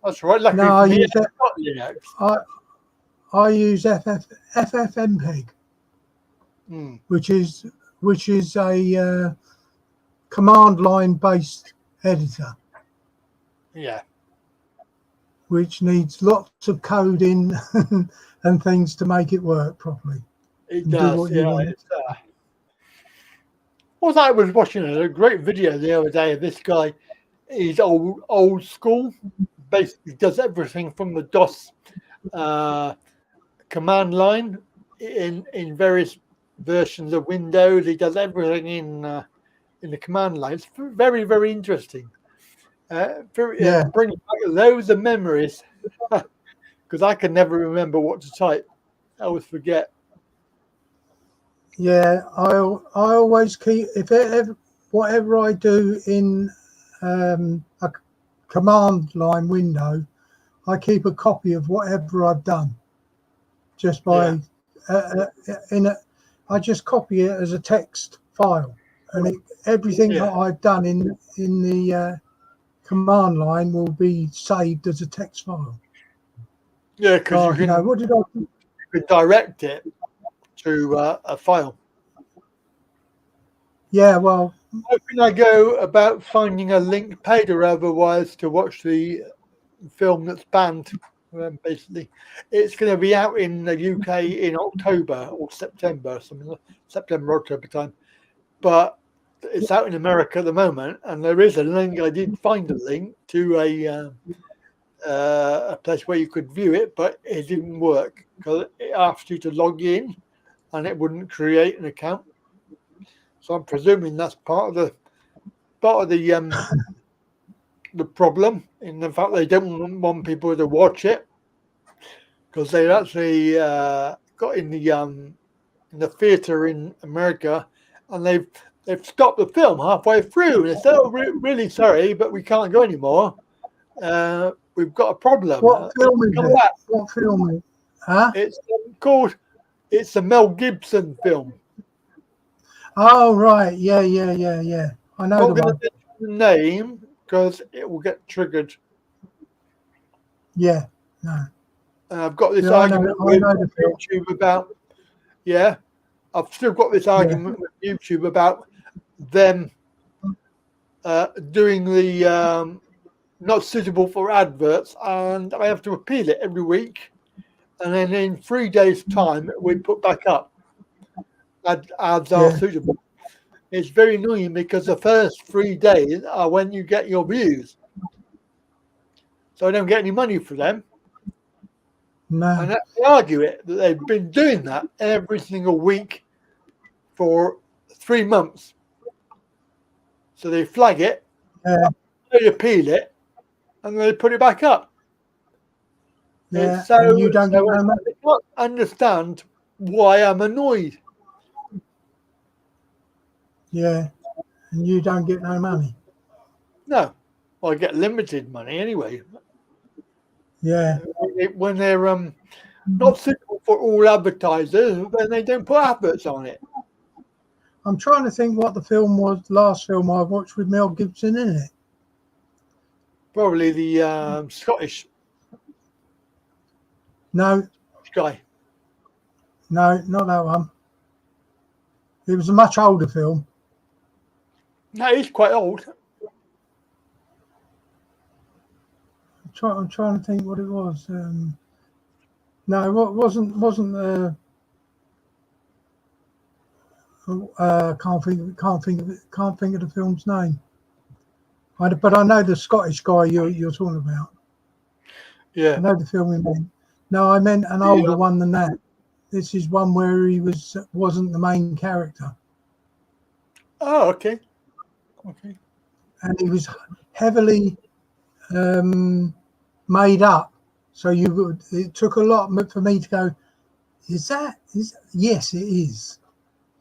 That's right. Luckily No, for me, I've got Linux. I use FFmpeg, which is a command line based editor. Yeah. Which needs lots of coding and things to make it work properly. It does. Yeah. Well, I was watching a great video the other day of this guy. He's old school. Basically, does everything from the DOS command line in various versions of Windows. He does everything in the command line. It's very, very interesting. Brings back loads of memories because I can never remember what to type. I always forget. Yeah, I always keep whatever I do in a command line window, I keep a copy of whatever I've done. Just by I just copy it as a text file, and everything that I've done in the command line will be saved as a text file. Yeah, because you can, what did I do? You can direct it to a file. Yeah, well, how can I go about finding a link, paid or otherwise, to watch the film that's banned? Basically, it's going to be out in the UK in October or September, September, October time. But it's out in America at the moment, and there is a link. I did find a link to a place where you could view it, but it didn't work because it asked you to log in, and it wouldn't create an account. So I'm presuming that's part of the problem, in the fact they don't want people to watch it, because they actually got in the theater in America, and they've stopped the film halfway through. And they said, "Oh, really sorry, but we can't go anymore. We've got a problem." What film is it? What film is it? Huh? It's a Mel Gibson film. Oh right, yeah. I know I'm not going to mention the name because it will get triggered. Yeah, no. I've got this argument with YouTube about. Yeah, I've still got this argument with YouTube about them doing the not suitable for adverts, and I have to appeal it every week, and then in 3 days' time we put back up. Ads are suitable. It's very annoying because the first 3 days are when you get your views, so I don't get any money for them. No. And they argue it that they've been doing that every single week for 3 months. So they flag it, they appeal it, and they put it back up. Yeah, so and you don't get I can't understand why I'm annoyed. Yeah, and you don't get no money. No, well, I get limited money anyway. Yeah. When they're not suitable for all advertisers, then they don't put adverts on it. I'm trying to think what the film was. Last film I watched with Mel Gibson in it. Probably the Scottish No, guy. no, not that one. It was a much older film. No, he's quite old. I'm trying to think what it was. No, it wasn't can't think of the film's name. But I know the Scottish guy you're talking about. Yeah. I know the film you meant. No, I meant an older one than that. This is one where he wasn't the main character. Oh, okay. Okay. And he was heavily made up. So it took a lot for me to go, yes, it is.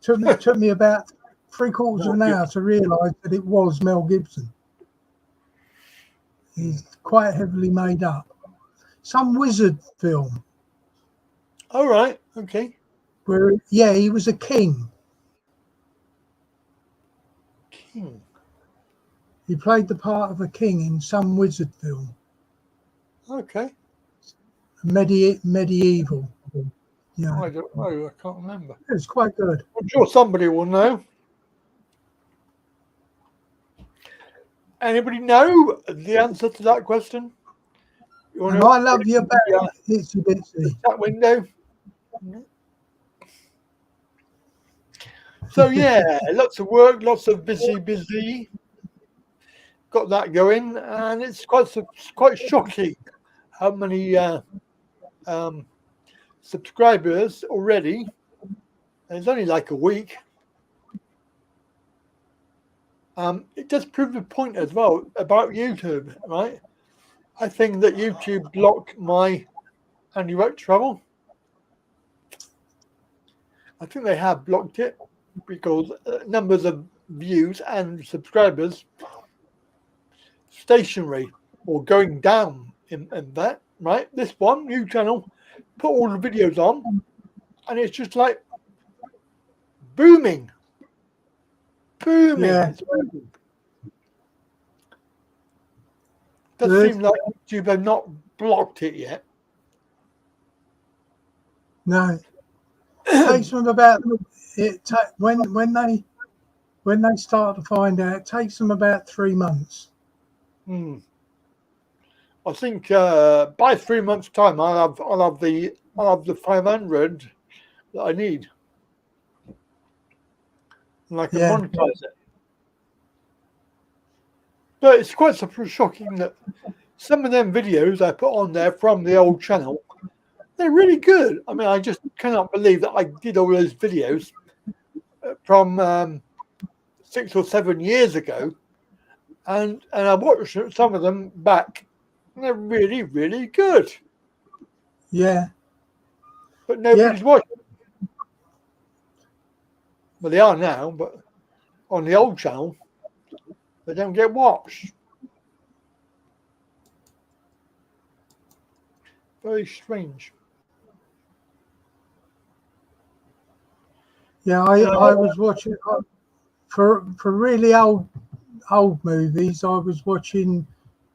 Took me about 3/4 of an hour to realise that it was Mel Gibson. He's quite heavily made up. Some wizard film. All right. Okay. Where, yeah, he was a king. King. He played the part of a king in some wizard film. Okay. Medieval. Yeah. I don't know. I can't remember. It's quite good. I'm sure somebody will know. Anybody know the answer to that question? And I love your bag, Itsy Bitsy. That window. So yeah, lots of work, lots of busy. Got that going, and it's quite shocking how many subscribers already. And it's only like a week. It does prove the point as well about YouTube, right? I think that YouTube blocked my Wright trouble. I think they have blocked it because numbers of views and subscribers stationary or going down in that, right? This one new channel put all the videos on and it's just like booming. Yeah. It's booming. Does seem like YouTube have not blocked it yet. No. It takes them about when they start to find out, it takes them about 3 months. I think by 3 months' time, I'll have the 500 that I need, and I can monetize it. But it's quite shocking that some of them videos I put on there from the old channel, they're really good. I mean, I just cannot believe that I did all those videos from 6 or 7 years ago, and I watched some of them back. And they're really, really good. Yeah. But nobody's watching. Well, they are now, but on the old channel, they don't get watched. Very strange. Yeah, I was watching for really old movies. I was watching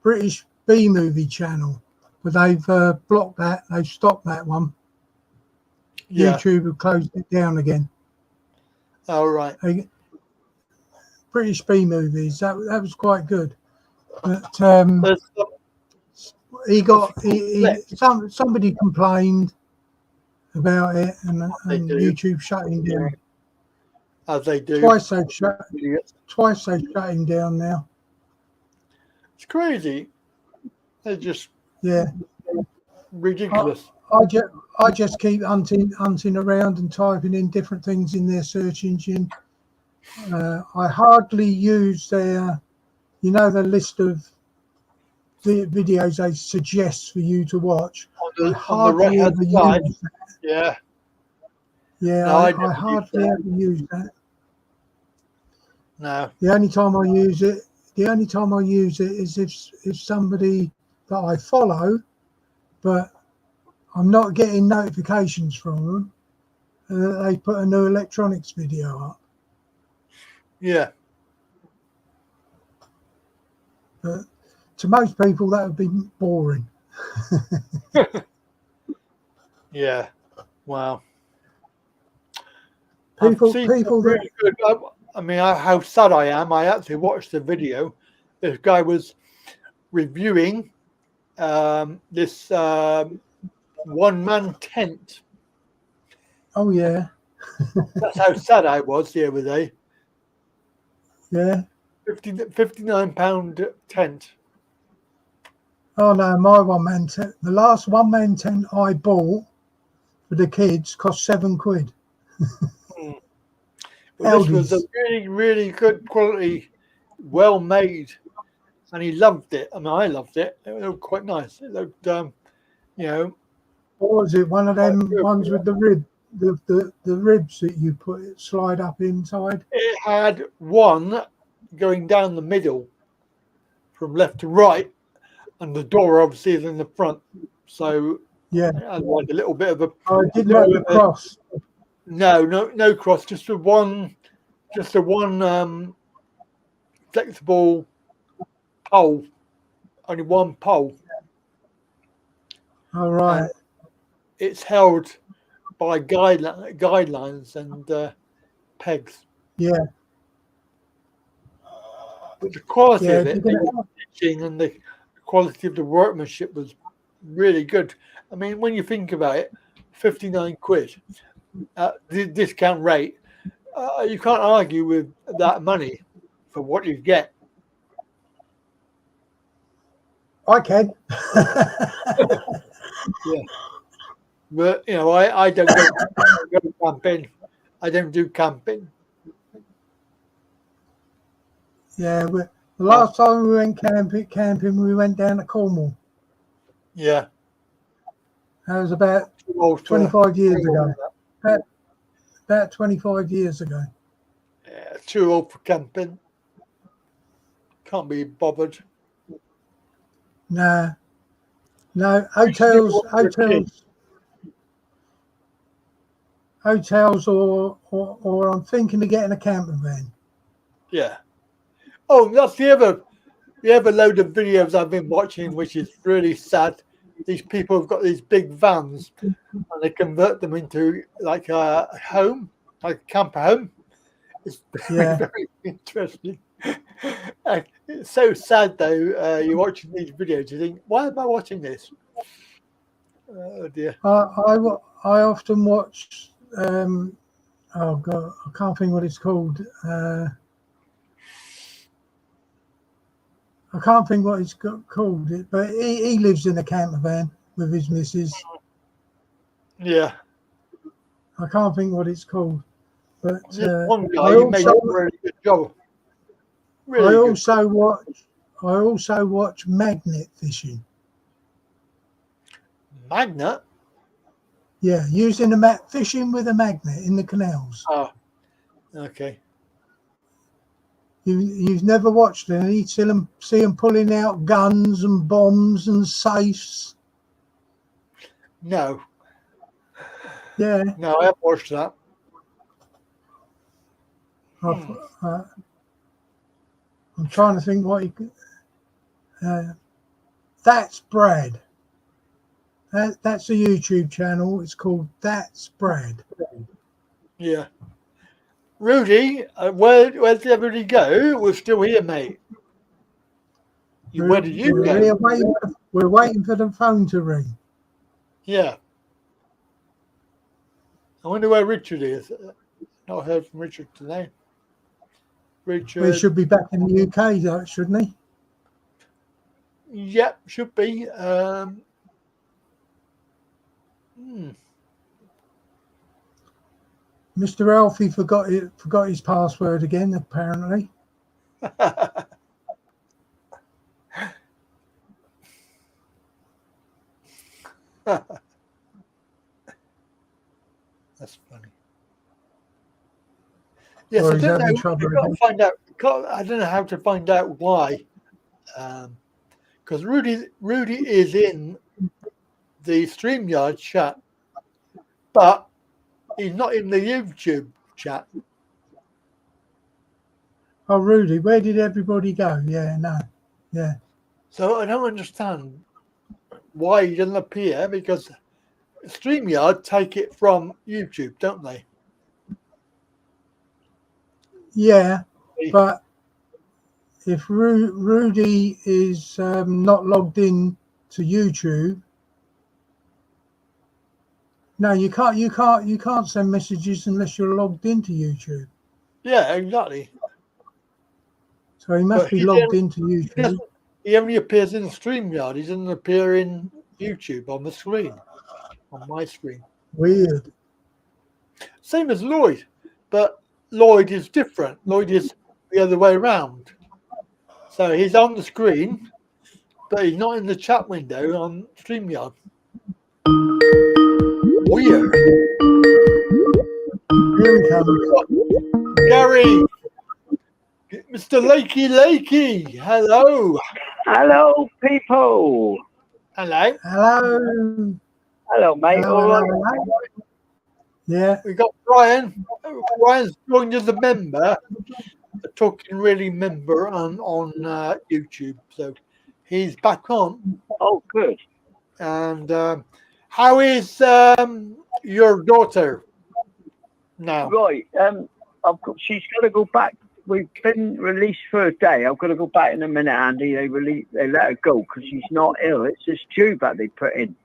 British B-movie channel, but they've blocked that. They've stopped that one. Yeah. YouTube have closed it down again. All right. British B-movies. That was quite good. But somebody complained about it, and YouTube shut him down. As they do. Twice they've shut him down now. It's crazy. They're just ridiculous. I just keep hunting around and typing in different things in their search engine. I hardly use their, the list of the videos they suggest for you to watch. On the right-hand side. Yeah. Yeah, no, I hardly ever use that. No. The only time I use it is if somebody that I follow, but I'm not getting notifications from them, they put a new electronics video up. Yeah. But to most people, that would be boring. Yeah. Wow. People really that good. I mean, how sad I am. I actually watched the video. This guy was reviewing this one-man tent. oh yeah, That's how sad I was the other day. yeah. £59 tent. Oh no, my one-man tent. The last one-man tent I bought for the kids cost £7. Well, this was a really, really good quality, well made, and he loved it. I mean, I loved it. It looked quite nice. It looked, you know, What was it? One of them good, ones with the ribs that you slide up inside. it had one going down the middle from left to right, and the door obviously is in the front. So Yeah, it had like a little bit of a I didn't have the cross. no cross, just a one flexible pole, only one pole. All right. It's held by guidelines and pegs. Yeah, But the quality yeah. of it, the stitching and the quality of the workmanship was really good. I mean, when you think about it, £59 the discount rate, you can't argue with that money for what you get. I can. Yeah. But you know, I don't go camping. I don't do camping. Yeah, the last time we went camping, we went down to Cornwall. Yeah. That was about 25 years ago. About 25 years ago. Yeah, too old for camping. Can't be bothered. No, hotels, or I'm thinking of getting a camper van. Yeah. Oh, that's the other load of videos I've been watching, which is really sad. These people have got these big vans and they convert them into like a home, like a camper home. It's very, very interesting. It's so sad though. You're watching these videos, you think, why am I watching this? Oh dear. I often watch. Oh God, I can't think what it's called. I can't think what it's called. But he lives in a camper van with his missus. Yeah. I can't think what it's called. But one guy who made a really good job. Really I also watch magnet fishing. Magnet? Yeah, using fishing with a magnet in the canals. Oh, okay. You've never watched it? You see them pulling out guns and bombs and safes. No. Yeah. No, I haven't watched that. I'm trying to think what you could. That's Brad. That's a YouTube channel. It's called That's Brad. Yeah. Rudy, where'd everybody go? We're still here, mate. Where did you go? We're waiting for the phone to ring. Yeah. I wonder where Richard is. Not heard from Richard today. Richard. He should be back in the UK, shouldn't he? Yep, should be. Mr. Alfie forgot his password again, apparently. That's funny. Yes, I don't know. I don't know how to find out why. Because Rudy is in the Streamyard chat, but he's not in the YouTube chat. Oh, Rudy, where did everybody go? Yeah, no. Yeah. So I don't understand why he doesn't appear, because Streamyard take it from YouTube, don't they? Yeah, but if Rudy is not logged in to YouTube, no, you can't send messages unless you're logged into YouTube. Yeah, exactly. So he must be logged into YouTube. He only appears in Streamyard. He doesn't appear in YouTube on the screen, on my screen. Weird. Same as Lloyd, but Lloyd is different. Lloyd is the other way around. So he's on the screen, but he's not in the chat window on Streamyard. Weird. Here he comes. Gary, Mr. Lakey, hello. Hello, people. Hello. Hello. Hello, mate. Hello, All hello, right. hello. Yeah. We got Brian. Brian's joined as a member, a Talking Really member on YouTube. So he's back on. Oh, good. And how is your daughter now? Right. She's got to go back. We've been released for a day. I've got to go back in a minute, Andy. They let her go because she's not ill. It's this tube that they put in.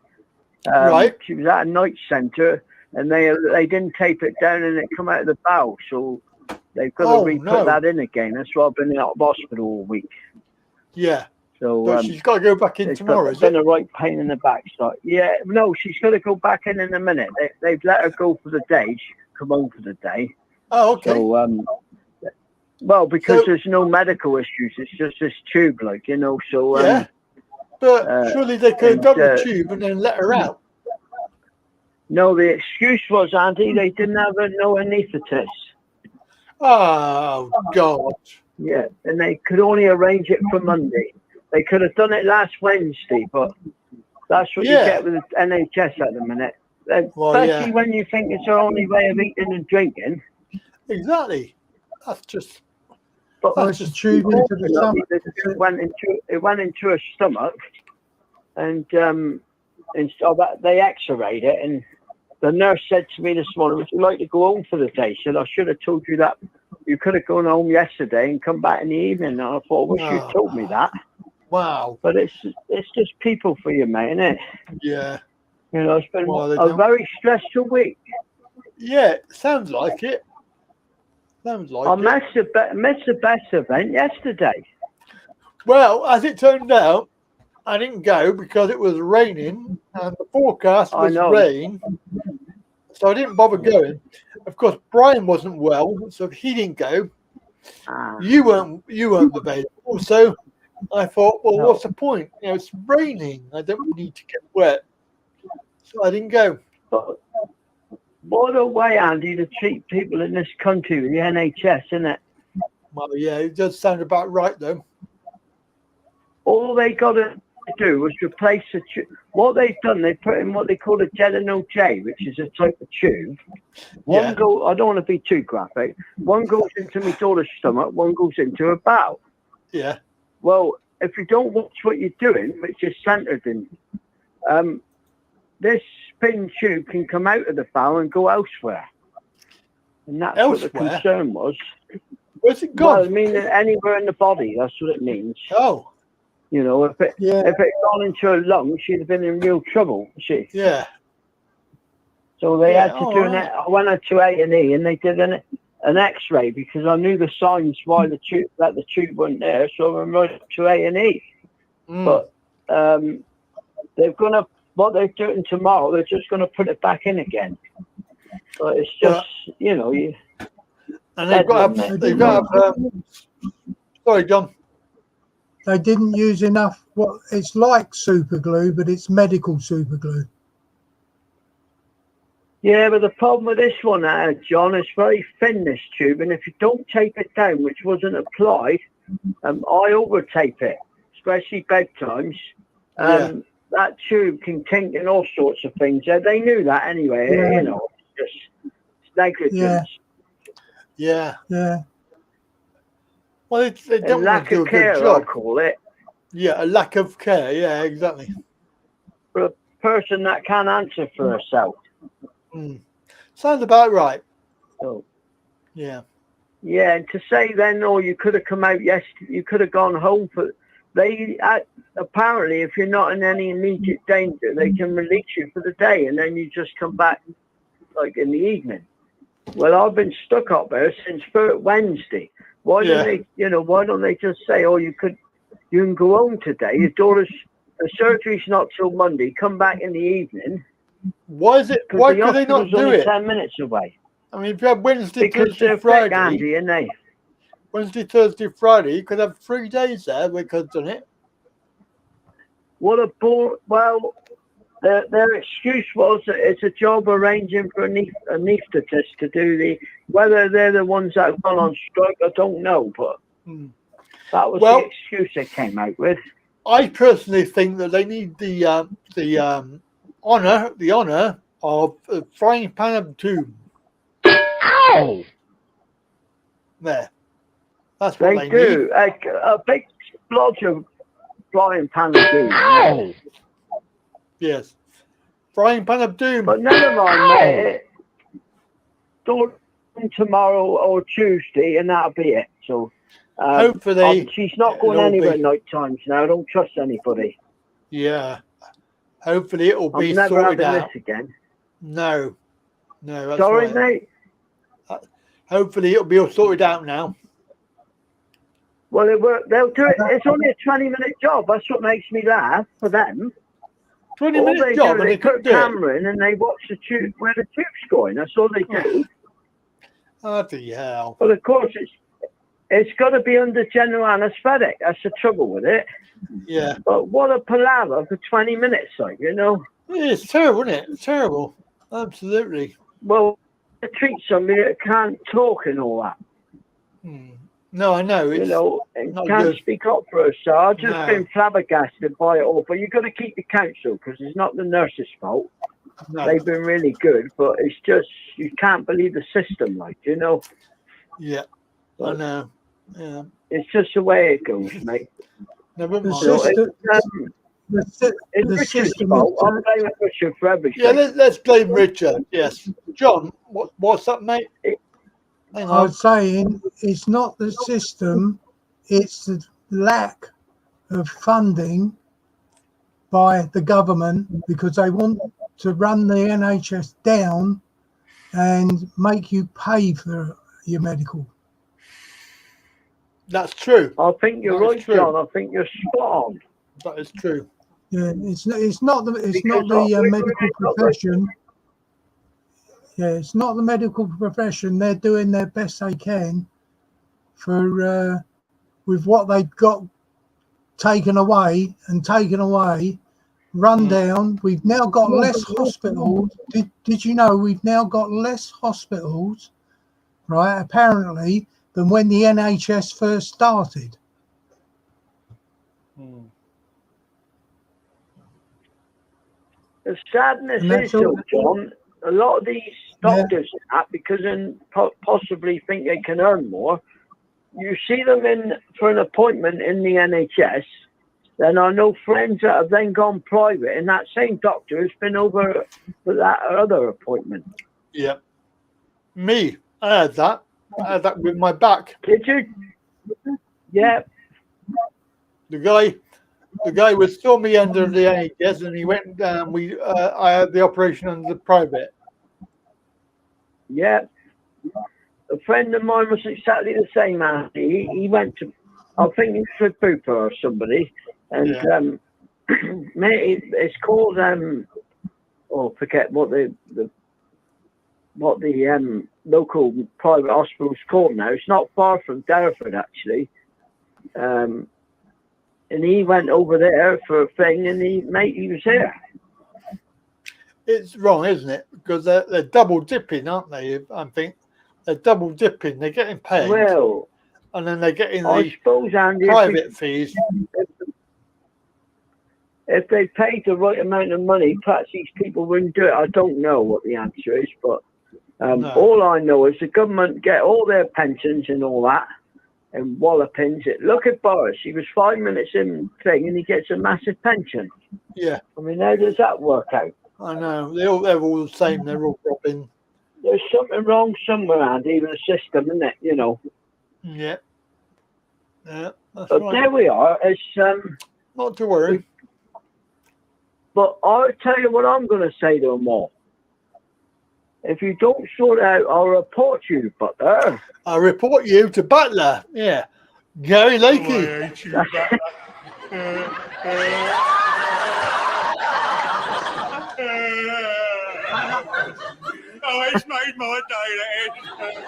Right. She was at a night centre, and they didn't tape it down, and it come out of the bowel. So they've got to re-put that in again. That's why I've been out of hospital all week. Yeah. So but she's got to go back in tomorrow. It's been a right pain in the backside. Yeah. No, she's got to go back in a minute. They've let her go for the day. She can come home for the day. Oh, okay. So well, because there's no medical issues, it's just this tube, like, you know. So yeah, but surely they could have done the tube and then let her out. No, the excuse was, Andy, they didn't have no anaesthetist. Oh God. Yeah, and they could only arrange it for Monday. They could have done it last Wednesday, but that's what you get with the NHS at the minute. Especially when you think it's their only way of eating and drinking. Exactly. That's just. But it's a tube into the stomach. It went into her stomach, and they X-rayed it. And the nurse said to me this morning, "Would you like to go home for the day?" She said, "I should have told you that. You could have gone home yesterday and come back in the evening." And I thought, "I wish you'd told me that." Wow. But it's just people for you, mate, isn't it? Yeah. You know, it's been a very stressful week. Yeah, sounds like it. Sounds like I missed the best event yesterday. Well, as it turned out, I didn't go because it was raining and the forecast was rain. So I didn't bother going. Of course, Brian wasn't well, so he didn't go. You weren't available. So I thought, well, what's the point? You know, it's raining. I don't need to get wet. So I didn't go. But what a way, Andy, to treat people in this country with the NHS, isn't it? Well, yeah, it does sound about right, though. All they got to do was replace the tube. What they've done, they put in what they call a Gelinol J, which is a type of tube. I don't want to be too graphic. One goes into my daughter's stomach, one goes into her bowel. Yeah. Well, if you don't watch what you're doing, which is centered in, this spin tube can come out of the bowel and go elsewhere. And that's what the concern was. Where's it gone? Well, I mean, anywhere in the body, that's what it means. Oh. You know, if it gone into her lungs, she'd have been in real trouble, Yeah. So they had to do I went out to A&E and they did an X-ray because I knew the signs why the tube wasn't there, so I went right to A&E. But what they're doing tomorrow, they're just going to put it back in again. But it's just, you know, and they've got sorry, John. They didn't use enough. Well, it's like super glue, but it's medical super glue. Yeah, but the problem with this one, John, it's very thin, this tube, and if you don't tape it down, which wasn't applied, I over-tape it, especially bedtimes. That tube can kink in all sorts of things. They knew that anyway. You know, it's just negligence. Yeah. Well, they A don't want lack to do of a care, good I'll job. call it, Yeah, a lack of care. Yeah, exactly. for a person that can't answer for herself. Sounds about right. So, Yeah. yeah, and to say then, oh, you could have come out yesterday, you could have gone home for. They apparently, if you're not in any immediate danger, they can release you for the day, and then you just come back like in the evening. Well, I've been stuck up there since Wednesday. Why don't they? Why don't they just say, oh, you can go home today. Your daughter's the surgery's not till Monday. Come back in the evening. Why is it? Why could they not do only it? 10 minutes away. I mean, if you have Wednesday, Because Thursday, they're Friday, Andy, and they. Wednesday, Thursday, Friday, you could have 3 days there. We could have done it. What a bore! Well, their excuse was that it's a job arranging for an anaesthetist to do the. Whether they're the ones that have gone on strike, I don't know, but that was the excuse they came out with. I personally think that they need the honor of a frying pan of doom. Ow! There. That's what they do. need. A big splodge of frying pan of doom. Ow! Yes. Frying pan of doom. But never mind, mate. Do it tomorrow or Tuesday, and that'll be it. So hopefully she's not going anywhere at night times now. I don't trust anybody. Yeah. Hopefully it will be I'm never sorted having out. this again. No. That's Sorry, right. mate. Hopefully it'll be all sorted out now. Well, they'll do it. It's only a 20-minute job. That's what makes me laugh for them. 20-minute job, and they they put a could do it. camera in and they watch the tube where the tube's going. That's all they do. Bloody hell. But of course, it's got to be under general anaesthetic. That's the trouble with it. Yeah. But what a palaver for 20 minutes, It's terrible, isn't it? It's terrible. Absolutely. Well, to treat somebody that can't talk and all that. No, I know. It's and not can't good. speak up for herself. I've just No. been flabbergasted by it all. But you've got to keep the counsel because it's not the nurse's fault. No. They've been really good, but it's just you can't believe the system, Yeah, I know. Yeah. It's just the way it goes, mate. Never The mind. system, It's the Richard's system fault. is- I'm blaming Richard for everything. Yeah, let's blame Richard. Yes. John, what's up, mate? Hang I on. was saying it's not the system, it's the lack of funding by the government because they want to run the NHS down and make you pay for your medical. That's true. I think you're That is right, true. John. I think you're spot on. That is true. Yeah, it's not the Because medical profession. Yeah, it's not the medical profession. They're doing their best they can for with what they've got taken away, run down. We've now got less hospitals. Did you know we've now got less hospitals, right? Apparently, than when the NHS first started. The sadness And is, that's all- though, John, a lot of these doctors and that, because they possibly think they can earn more, you see them in for an appointment in the NHS, then I know friends that have then gone private, and that same doctor has been over for that other appointment. Yeah. Me, I had that. I had that with my back. Did you? Yeah. The guy was still me under the NHS, and he went down. I had the operation under the private. Yeah. A friend of mine was exactly the same, Andy. He went to, I think it was with Bupa or somebody, and mate, it's called forget what the local private hospital's called now. It's not far from Derriford, actually. And he went over there for a thing, and he was there. It's wrong, isn't it? Because they're double dipping, aren't they? I think they're double dipping. They're getting paid, Well, and then they're getting I the suppose, Andy, private fees. if they paid the right amount of money, perhaps these people wouldn't do it. I don't know what the answer is, but all I know is the government get all their pensions and all that, in Wallopings. Look at Boris. He was 5 minutes in thing and he gets a massive pension. Yeah. I mean, how does that work out? I know. They're all the same. They're all dropping. There's something wrong somewhere, and even the system, isn't it? You know. Yeah. Yeah. That's But right. there we are. It's Not to worry. But I'll tell you what I'm going to say to them all. If you don't sort it out, I'll report you, Butler. I report you to Butler. Yeah. Gary Lakey. Oh, it's made my day, that is.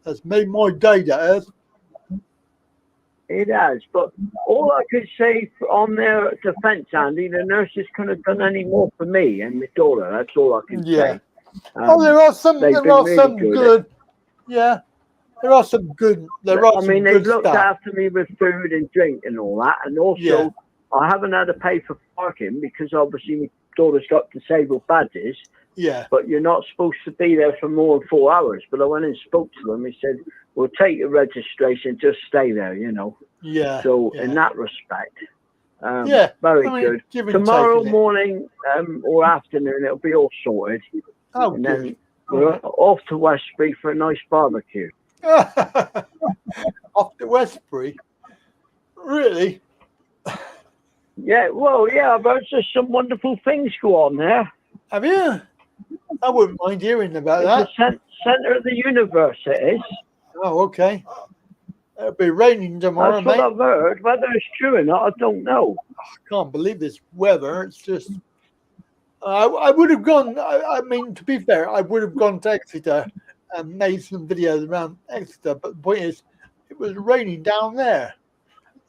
That's made my day, that has. It has, but all I could say on their defence, Andy, the nurses couldn't have done any more for me and my daughter. That's all I can say. There are some. They've There been are really some good. good. Yeah, there are some good. There are I some mean, good they've looked stuff. after me with food and drink and all that, and also Yeah. I haven't had to pay for parking because obviously my daughter's got disabled badges. Yeah. But you're not supposed to be there for more than 4 hours. But I went and spoke to them. He said, "We'll take your registration, just stay there," you know. Yeah. So yeah. in that respect, Yeah, very I mean, good. give and Tomorrow take, innit? morning or afternoon, it'll be all sorted. Oh, and good. then we're off to Westbury for a nice barbecue. Off to Westbury? Really? Yeah, well, yeah, I've heard there's some wonderful things go on there. Have you? I wouldn't mind hearing about It's that. the centre of the universe, it is. Oh, okay. It'll be raining tomorrow, That's what mate. I've heard. Whether it's true or not, I don't know. I can't believe this weather. It's just. I would have gone. I mean, to be fair, I would have gone to Exeter and made some videos around Exeter. But the point is, it was raining down there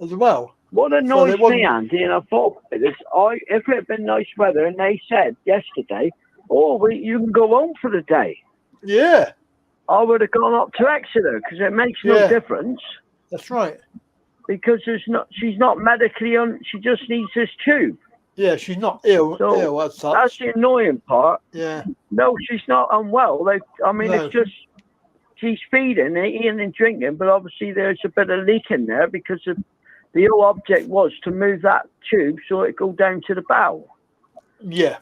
as well. What So annoys there wasn't- me, Andy, and I thought about this, if it had been nice weather and they said yesterday, you can go home for the day, Yeah, I would have gone up to Exeter because it makes no Yeah. difference. that's right. Because she's not medically she just needs this tube. Yeah, she's not ill. So, Ill as such. That's the annoying part. Yeah. No, she's not unwell. No. It's just she's feeding, eating and drinking, but obviously there's a bit of leak in there because the whole object was to move that tube so it go down to the bowel. Yeah.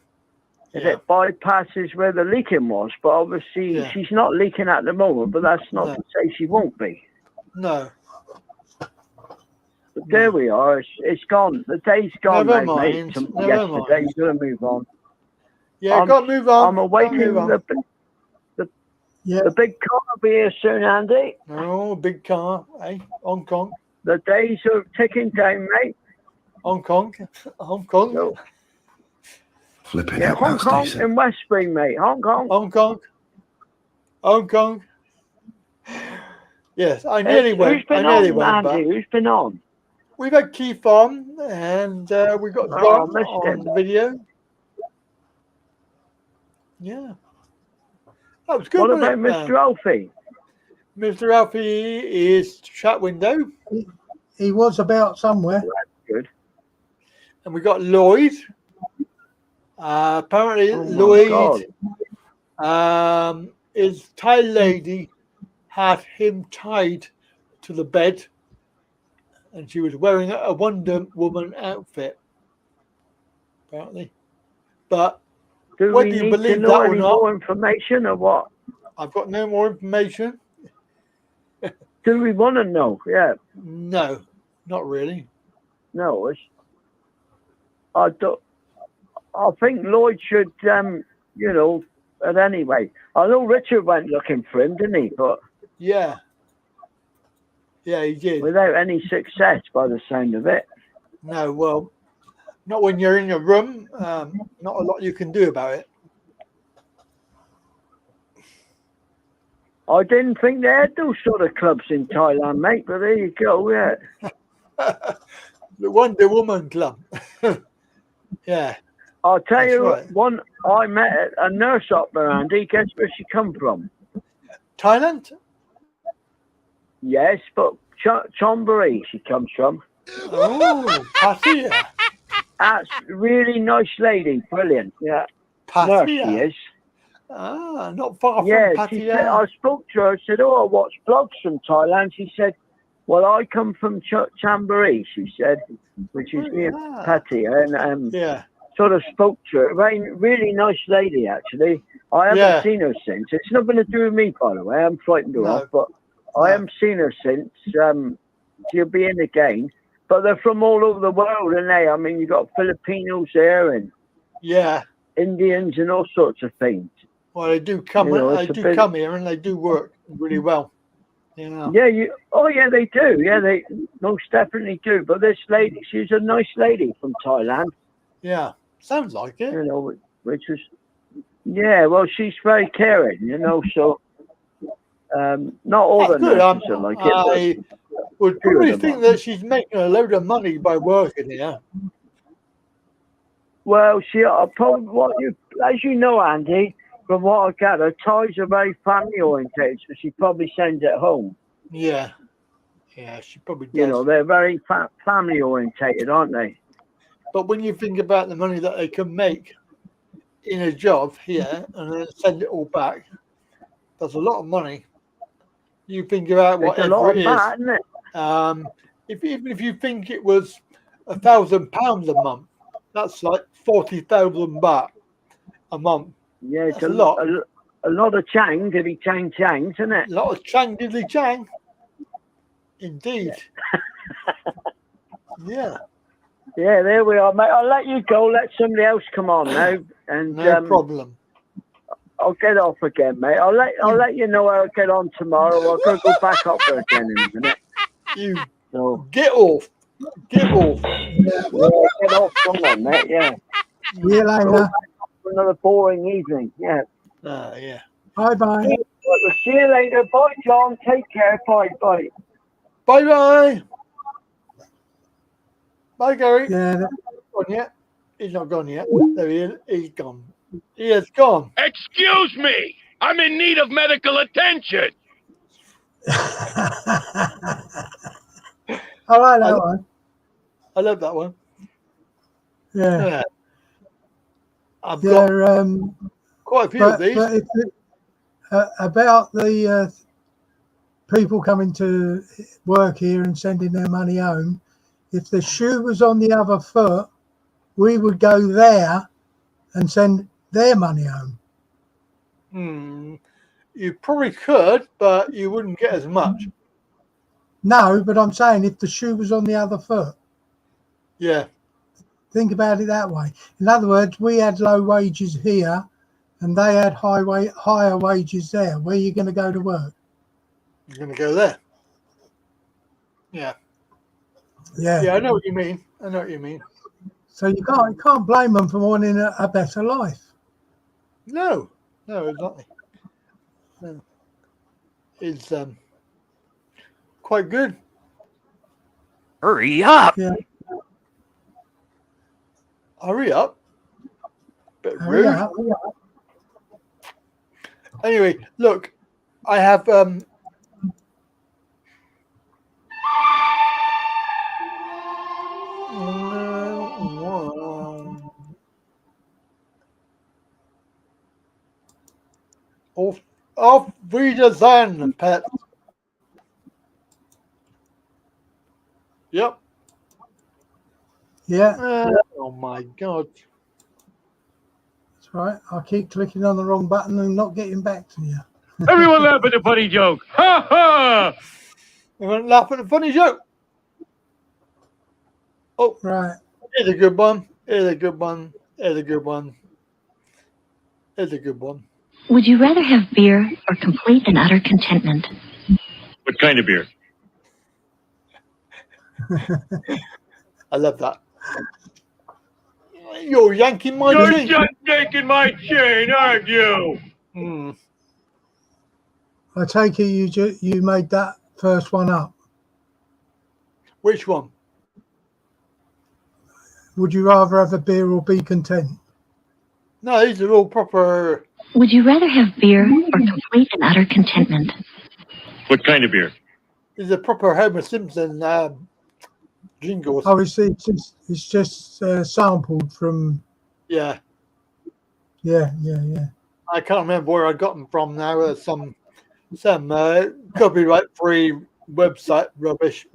If it bypasses where the leaking was, but obviously she's not leaking at the moment, but that's not to say she won't be. No. But there we are. It's gone. The day's gone, Never now, mate. mind. From Never yesterday, mind. you're going to move on. Yeah, got to move on. I'm awaiting Gotta move on. the big car will be here soon, Andy. Oh, big car, eh? Hong Kong. The days are ticking down, mate. Hong Kong. Hong Kong. So, Flipping yeah, out, Hong Kong Stacey. in Westbury, mate. Hong Kong. Hong Kong. Hong Kong. Yes, I nearly went. Who's been I nearly on, went Andy? back. Who's been on? We've had Keith on, and we got Oh, John I missed on him. the video. Yeah. That was good. What wasn't about it, Mr. Alfie? Mr. Alfie is chat window. He was about somewhere. Good. And we got Lloyd. Apparently, Oh, my Lloyd God. his Thai lady had him tied to the bed, and she was wearing a Wonder Woman outfit, apparently. But Do whether we you need to believe know that or any not, more information or what? I've got no more information. Do we want to know? Yeah. No, not really. No. I think Lloyd should, but anyway. I know Richard went looking for him, didn't he? But Yeah. Yeah, he did. without any success by the sound of it. No, well, not when you're in your room. Not a lot you can do about it. I didn't think they had those sort of clubs in Thailand, mate, but there you go, yeah. The Wonder Woman Club. Yeah. I'll tell That's you, right. one I met a nurse up there, Andy. Guess where she come from? Thailand? Yes, but Chonburi she comes from. Oh, Pattaya. That's a really nice lady, brilliant. Yeah, nurse she Pattaya. is. Ah, not far from Yeah, she said, Pattaya. I spoke to her. I said, "Oh, I watch blogs from Thailand." She said, Well, I come from Chambery, she said, which is near Petty, and Yeah. sort of spoke to her. Really nice lady, actually. I haven't seen her since. It's nothing to do with me, by the way. I'm frightened her off, but I haven't seen her since. She'll be in again. But they're from all over the world, aren't they? I mean, you've got Filipinos there and Indians and all sorts of things. Well, they do come. They do come here, and they do work really well. You know. Yeah. Yeah, they do. Yeah, they most definitely do. But this lady, she's a nice lady from Thailand. Yeah, sounds like it. You know, which is. Yeah, well, she's very caring. You know, so not all the nurses are like it. I would probably think that she's making a load of money by working here. Well, probably as you know, Andy, from what I gather, Thais are very family oriented, so she probably sends it home. Yeah, she probably does. You know, they're very family orientated, aren't they? But when you think about the money that they can make in a job here and then send it all back, that's a lot of money. You think about whatever it is. That, isn't it? Even if you think it was £1,000 a month, that's like 40,000 baht a month. Yeah, it's a lot. A lot of chang, diddy chang changs, isn't it? A lot of chang diddly chang. Indeed. Yeah. Yeah, there we are, mate. I'll let you go. Let somebody else come on now. And no problem. I'll get off again, mate. I'll let you know how I get on tomorrow. I'll go back up there again in a minute. Get off. Get off. Yeah, get off somewhere, mate. Yeah. See you later. Another boring evening. Yeah. Yeah. Bye bye. See you later. Bye, John. Take care. Bye. Bye. Bye bye. Bye, Gary. Yeah. Not gone yet. He's not gone yet. There he is. He's gone. He is gone. Excuse me. I'm in need of medical attention. I like that one. I love that one. Yeah. I've got quite a few of these. But about the people coming to work here and sending their money home, if the shoe was on the other foot, we would go there and send their money home. You probably could, but you wouldn't get as much. No, but I'm saying if the shoe was on the other foot. Yeah. Think about it that way. In other words, we had low wages here and they had higher wages there. Where are you going to go to work? You're going to go there. Yeah. Yeah. Yeah, I know what you mean. I know what you mean. So you can't blame them for wanting a better life. No, exactly. No. It's quite good. Hurry up. Yeah. Hurry up. Bit rude. Hurry up. Anyway, look, I have Auf Wiedersehen, pet. Yep. Yeah. Oh my God. That's right. I keep clicking on the wrong button and not getting back to you. Everyone laugh at the funny joke. Ha ha! Everyone laugh at the funny joke. Oh, right. Here's a good one. Here's a good one. Here's a good one. Here's a good one. Would you rather have beer or complete and utter contentment? What kind of beer? I love that. You're yanking my chain. You're just yanking my chain, aren't you? I take it you made that first one up. Which one? Would you rather have a beer or be content? No, these are all proper. Would you rather have beer or complete and utter contentment? What kind of beer? These are proper Homer Simpson jingles. Oh, it's just sampled from. Yeah. Yeah. I can't remember where I got them from now. Some copyright free website rubbish.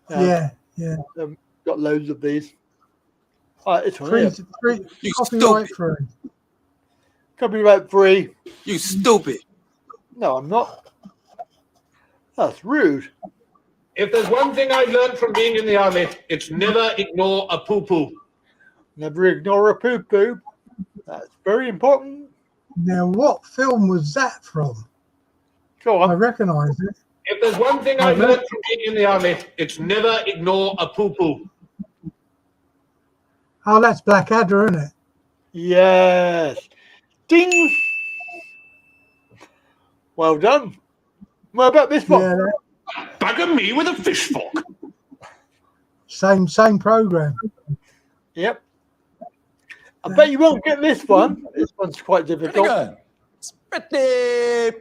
Yeah. Got loads of these. All right, this one here. You copyright free. Copyright free. You stupid. No, I'm not. That's rude. If there's one thing I've learned from being in the army, it's never ignore a poo-poo. Never ignore a poo-poo. That's very important. Now, what film was that from? Go on. I recognise it. If there's one thing I've learned from being in the army, it's never ignore a poo-poo. Oh, that's Blackadder, isn't it? Yes. Ding. Well done. What about this one? Yeah, Bugger me with a fish fork. same program. Yep. I bet you won't get this one. This one's quite difficult. Pretty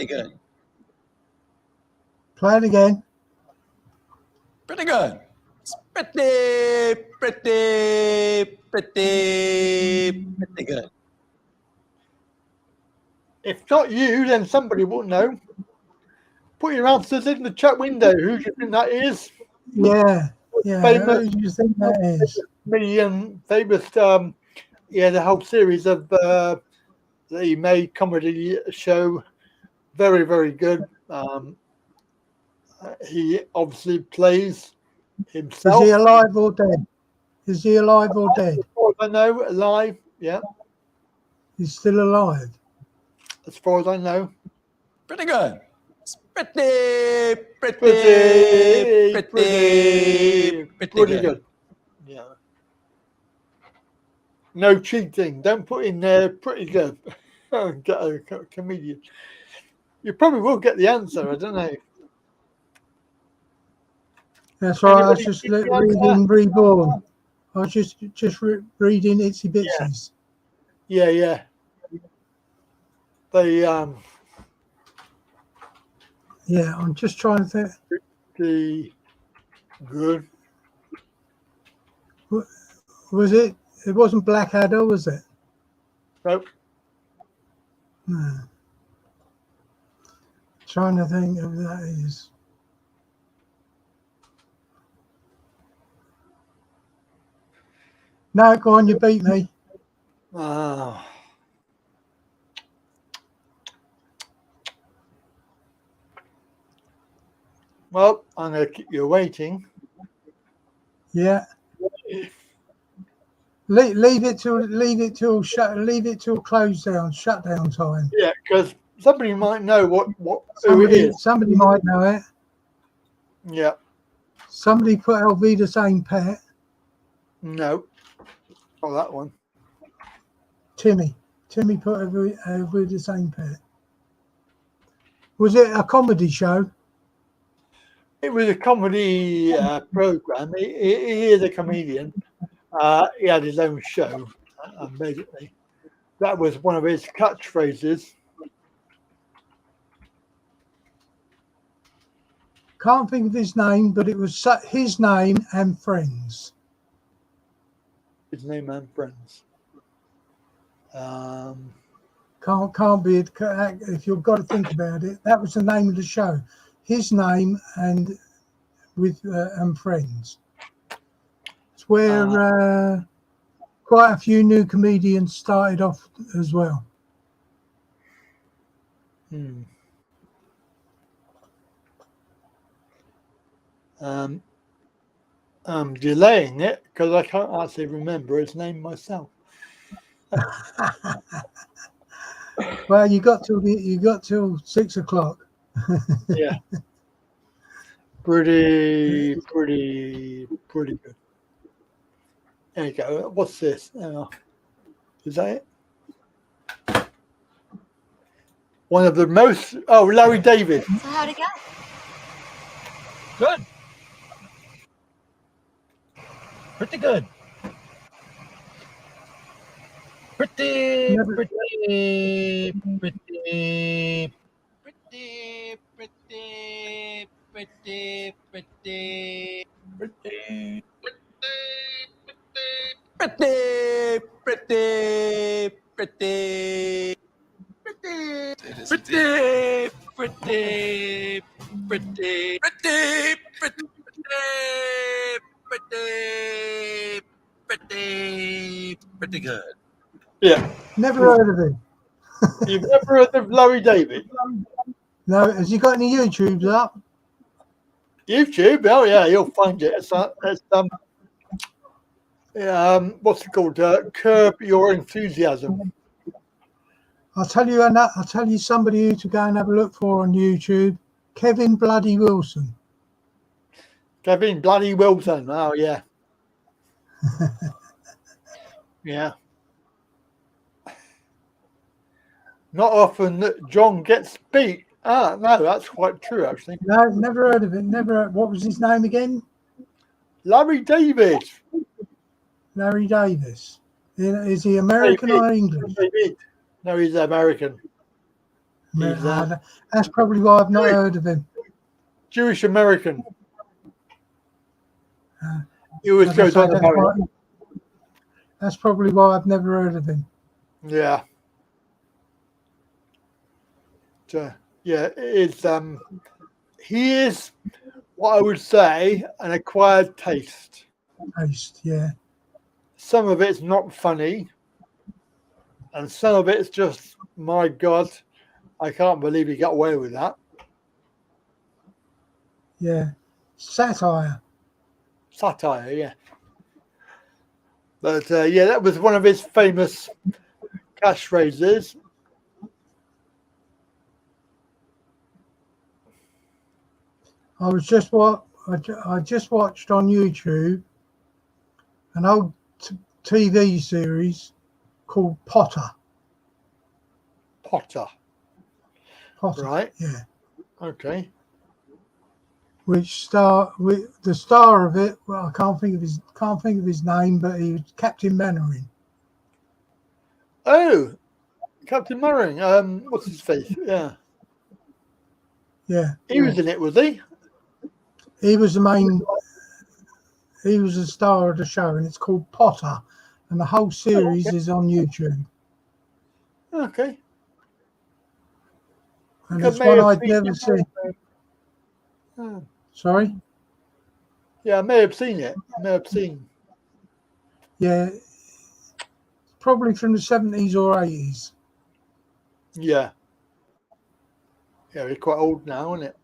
good. Play it again. Pretty good. It's pretty good. If not you, then somebody will know. Put your answers in the chat window. Who do you think that is? Yeah. Famous. Who do you think that is? Famous. The whole series of the made comedy show. Very, very good. He obviously plays himself. Is he alive or dead? Is he alive or dead? As far as I know, alive. Yeah. He's still alive. As far as I know. Pretty good. It's pretty good. Yeah. No cheating. Don't put in there pretty good. Get a comedian. You probably will get the answer. I don't know. That's right. I was just reading Reborn. I was just reading Itsy Bitsies. Yeah. They Yeah, I'm just trying to think. The good. Was it? It wasn't Blackadder, was it? Nope. No. Trying to think of who that is. No, go on, you beat me. Oh. Well, I'm going to keep you waiting. Yeah. Leave it till close down, shutdown time. Yeah, because somebody might know who it is. Somebody might know it. Yeah. Somebody put LV the same pet. No. Oh, that one. Timmy put LV the same pet. Was it a comedy show? It was a comedy program. He is a comedian. He had his own show, basically. That was one of his catchphrases. Can't think of his name, but it was his name and Friends. His name and Friends. Can't be if you've got to think about it. That was the name of the show. His name and Friends. It's where quite a few new comedians started off as well. I'm delaying it because I can't actually remember his name myself. Well, you got till 6 o'clock. Yeah. Pretty good. There you go. What's this? Is that it? One of the most... Oh, Larry David. So how'd it go? Good. Pretty good. Pretty pretty, pretty, pretty, pretty, pretty, pretty good. Yeah. Never heard of him. You've never heard of Larry David? No, has he got any YouTubes up? YouTube? Oh yeah, you'll find it. It's what's it called? Curb Your Enthusiasm. I'll tell you somebody who to go and have a look for on YouTube. Kevin Bloody Wilson. Kevin Bloody Wilson. Oh yeah. Yeah. Not often that John gets beat. Ah, no, that's quite true, actually. No, never heard of it. Never. What was his name again? Larry David. Larry Davis. Is he American or English? David. No, he's American. That's probably why I've not heard of him. Jewish American. He always goes on about it. That's probably why I've never heard of him. Yeah. Yeah, it's he is what I would say an acquired taste. Taste, yeah. Some of it's not funny, and some of it's just, my God, I can't believe he got away with that. Yeah, satire. Satire, yeah. But yeah, that was one of his famous catchphrases. I just watched on YouTube an old TV series called Potter. Potter. Right. Yeah. Okay. Which the star of it? Well, I can't think of his name, but he was Captain Mainwaring. Oh, Captain Mainwaring. What's his face? Yeah. Yeah. He was in it, was he? He was the main. He was the star of the show, and it's called Potter, and the whole series is on YouTube. Okay. And it's one I'd never seen. Oh. Sorry? Yeah, I may have seen it. Yeah. Probably from the 70s or 80s. Yeah. Yeah, he's quite old now, isn't it?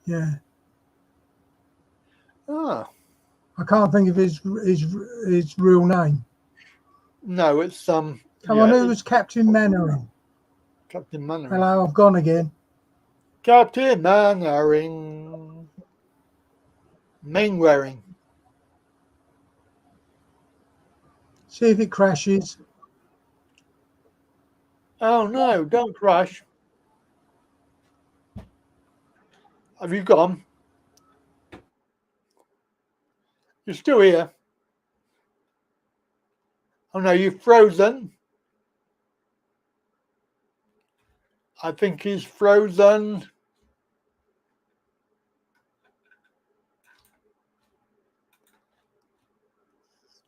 Yeah. Ah. I can't think of his real name. No, it's Come on, who was Captain Mainwaring? Captain Mainwaring. Hello, I've gone again. Captain Mainwaring. Mainwaring. See if it crashes. Oh no, don't crash. Have you gone? You're still here. Oh no, you've frozen. I think he's frozen.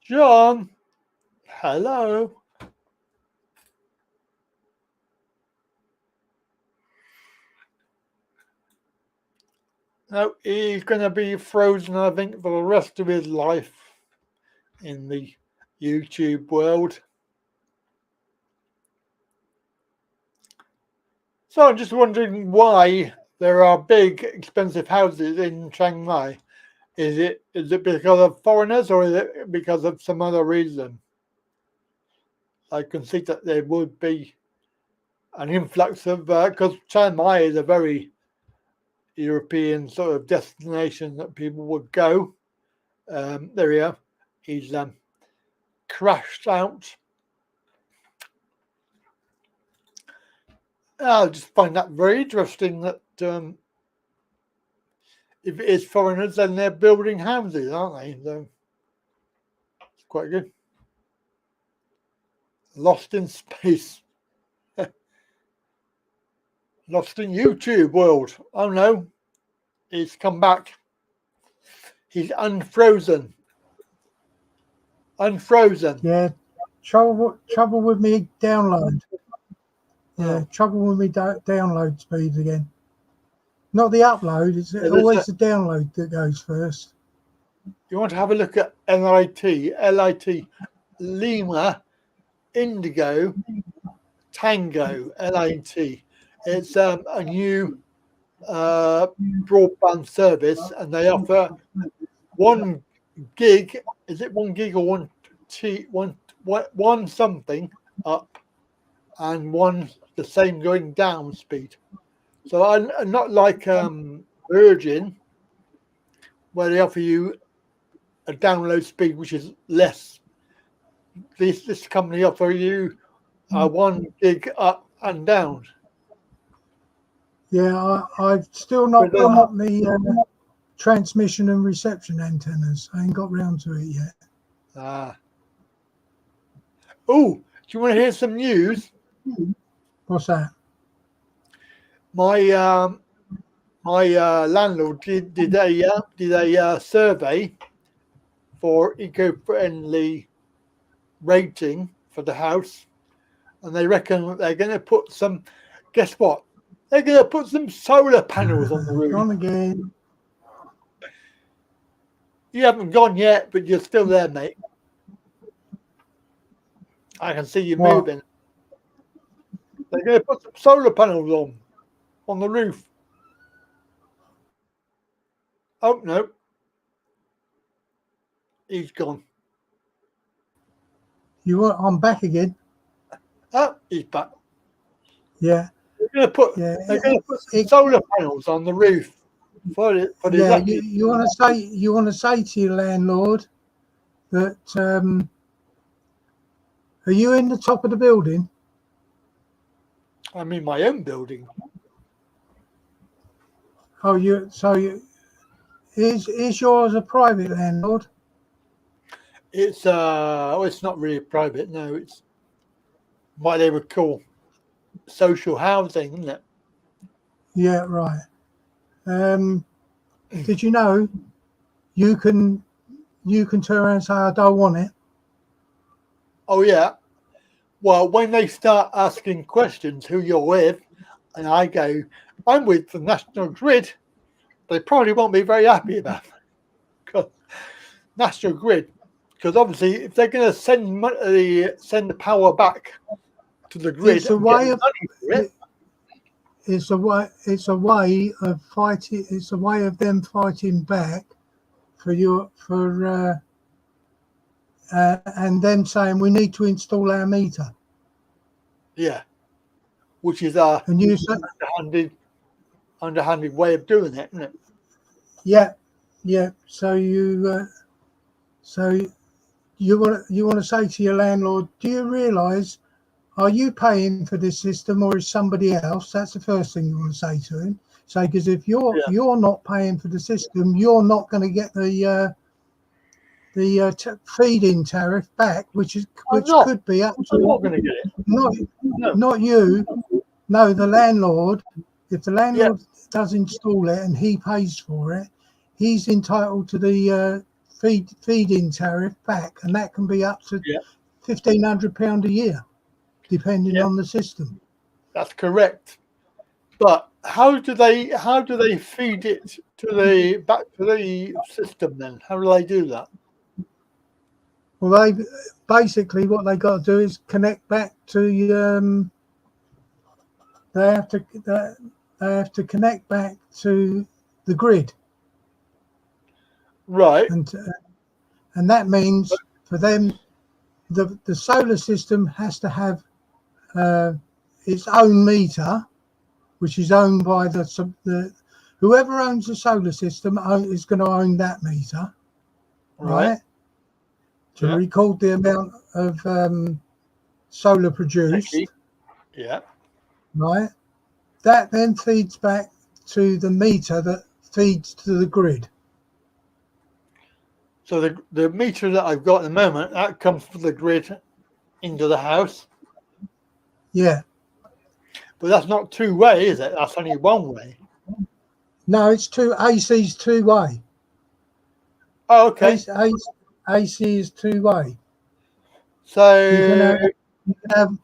John, hello. No, he's going to be frozen, I think, for the rest of his life in the YouTube world. So I'm just wondering why there are big, expensive houses in Chiang Mai. Is it because of foreigners, or is it because of some other reason? I can see that there would be an influx of, because Chiang Mai is a very European sort of destination that people would go. There we are. He's crashed out. I just find that very interesting that if it is foreigners, then they're building houses, aren't they? So it's quite good. Lost in space. Lost in YouTube world. Oh no, he's come back. He's unfrozen. Unfrozen. Yeah, trouble with me download. Yeah, trouble with me download speeds again. Not the upload. It's always the download that goes first. You want to have a look at LIT, Lima, Indigo, Tango, LIT. It's a new broadband service, and they offer 1 gig. Is it 1 gig or one something up, and one the same going down speed? So I'm not like Virgin, where they offer you a download speed which is less. This company offer you 1 gig up and down. Yeah, I've still not put up the transmission and reception antennas. I ain't got round to it yet. Oh, do you want to hear some news? What's that? My landlord did a survey for eco-friendly rating for the house, and they reckon they're going to put some. Guess what? They're going to put some solar panels on the roof. Gone again. You haven't gone yet, but you're still there, mate. I can see you moving. They're going to put some solar panels on the roof. Oh, no. He's gone. I'm back again. Oh, he's back. Yeah. They're going to put some solar panels on the roof for the yeah. You want to say to your landlord that are you in the top of the building? I'm in my own building. Oh, is yours a private landlord? It's it's not really private. No, it's what they would call social housing, isn't it? Yeah, right. Did you know you can turn around and say I don't want it? Oh yeah. Well, when they start asking questions who you're with, and I go, I'm with the National Grid, they probably won't be very happy about it. Because National Grid, because obviously if they're going to send the power back to the grid, it's a way of It's a way of fighting. It's a way of them fighting back and them saying we need to install our meter. Yeah, which is a underhanded way of doing it, isn't it? Yeah, yeah. So you want to say to your landlord, do you realise? Are you paying for this system, or is somebody else? That's the first thing you want to say to him. So, because if you're not paying for the system, you're not going to get the feed-in tariff back, which could be up to. I'm not going to get it. Not you. No, the landlord. If the landlord does install it and he pays for it, he's entitled to the feed-in tariff back, and that can be up to £1,500 a year. Depending on the system. That's correct. But how do they feed it back to the system then? How do they do that? Well, basically what they got to do is connect back to they have to connect back to the grid. Right. And that means for them the solar system has to have its own meter, which is owned by the whoever owns the solar system is going to own that meter, right? To record the amount of solar produced, right? That then feeds back to the meter that feeds to the grid. So the meter that I've got at the moment, that comes from the grid into the house. Yeah. But that's not two-way, is it? That's only one way. No, it's AC's two-way. Oh, okay. AC is two-way. So you can have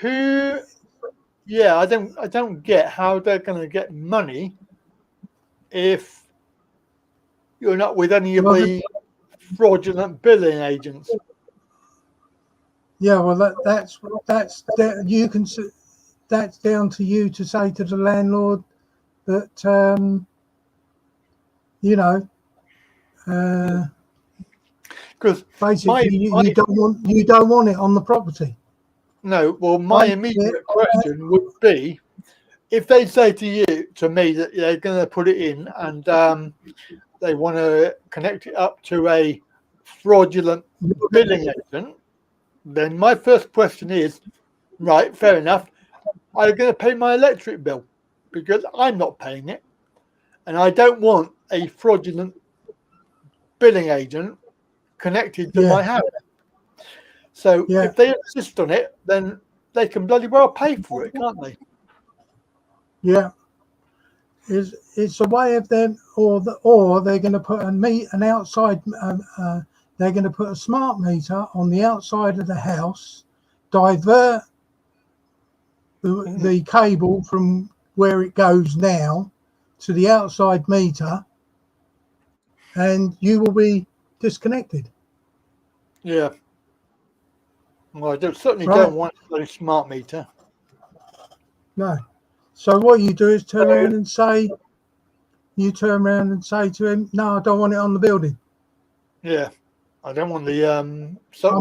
who? Yeah, I don't get how they're going to get money if you're not with any of the fraudulent billing agents. Yeah, well, that's you can that's down to you to say to the landlord that you know, because basically you don't want it on the property. No, well, my immediate question would be, if they say to me that they're going to put it in and they want to connect it up to a fraudulent billing agent, then my first question is, right, fair enough, are you going to pay my electric bill? Because I'm not paying it. And I don't want a fraudulent billing agent connected to my house. So if they insist on it, then they can bloody well pay for it, can't they? Yeah. It's a way of them, or they're going to put an outside. They're going to put a smart meter on the outside of the house, divert the cable from where it goes now to the outside meter, and you will be disconnected. Yeah. Well, I certainly don't want a smart meter. No. So what you do is turn around and say to him, no, I don't want it on the building. Yeah. I don't want the I'm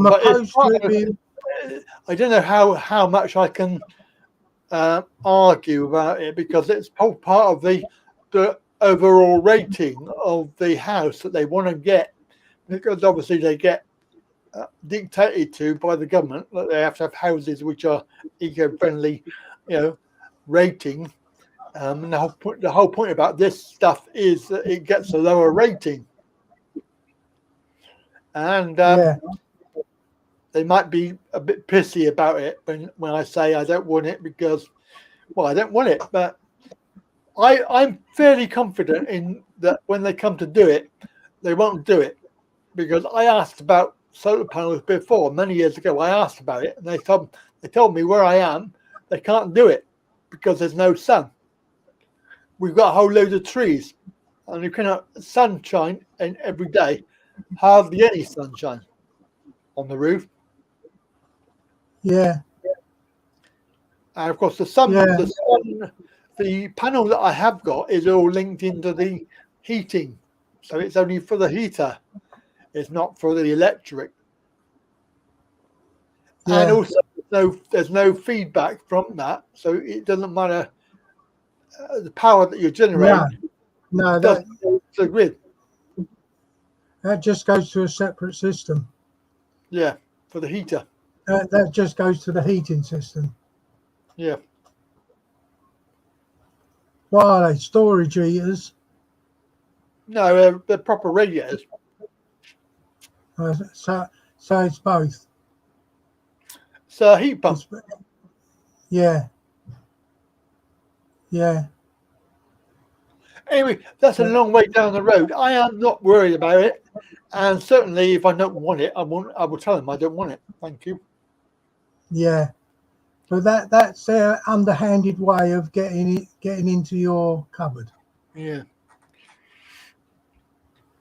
opposed to it being. I don't know how much I can argue about it, because it's part of the overall rating of the house that they want to get, because obviously they get dictated to by the government that they have to have houses which are eco-friendly, rating. And the whole point about this stuff is that it gets a lower rating. And they might be a bit pissy about it when I say I don't want it, because, well, I don't want it. But I'm fairly confident in that when they come to do it, they won't do it. Because I asked about solar panels before, many years ago. I asked about it, and they told me where I am, they can't do it because there's no sun. We've got a whole load of trees, and you cannot sunshine every day, hardly any sunshine on the roof. Yeah. And of course, the panel that I have got is all linked into the heating, so it's only for the heater. It's not for the electric. Yeah. And also, there's no feedback from that, so it doesn't matter the power that you generate. No, doesn't go to the grid. That just goes to a separate system. Yeah, for the heater. That just goes to the heating system. Yeah. What are they? Storage heaters? No, they're proper radiators. So it's both. So heat pump. Yeah. Yeah. Anyway, that's a long way down the road. I am not worried about it, and certainly if I don't want it, I will tell them I don't want it. Thank you. Yeah, but that's their underhanded way of getting into your cupboard. Yeah.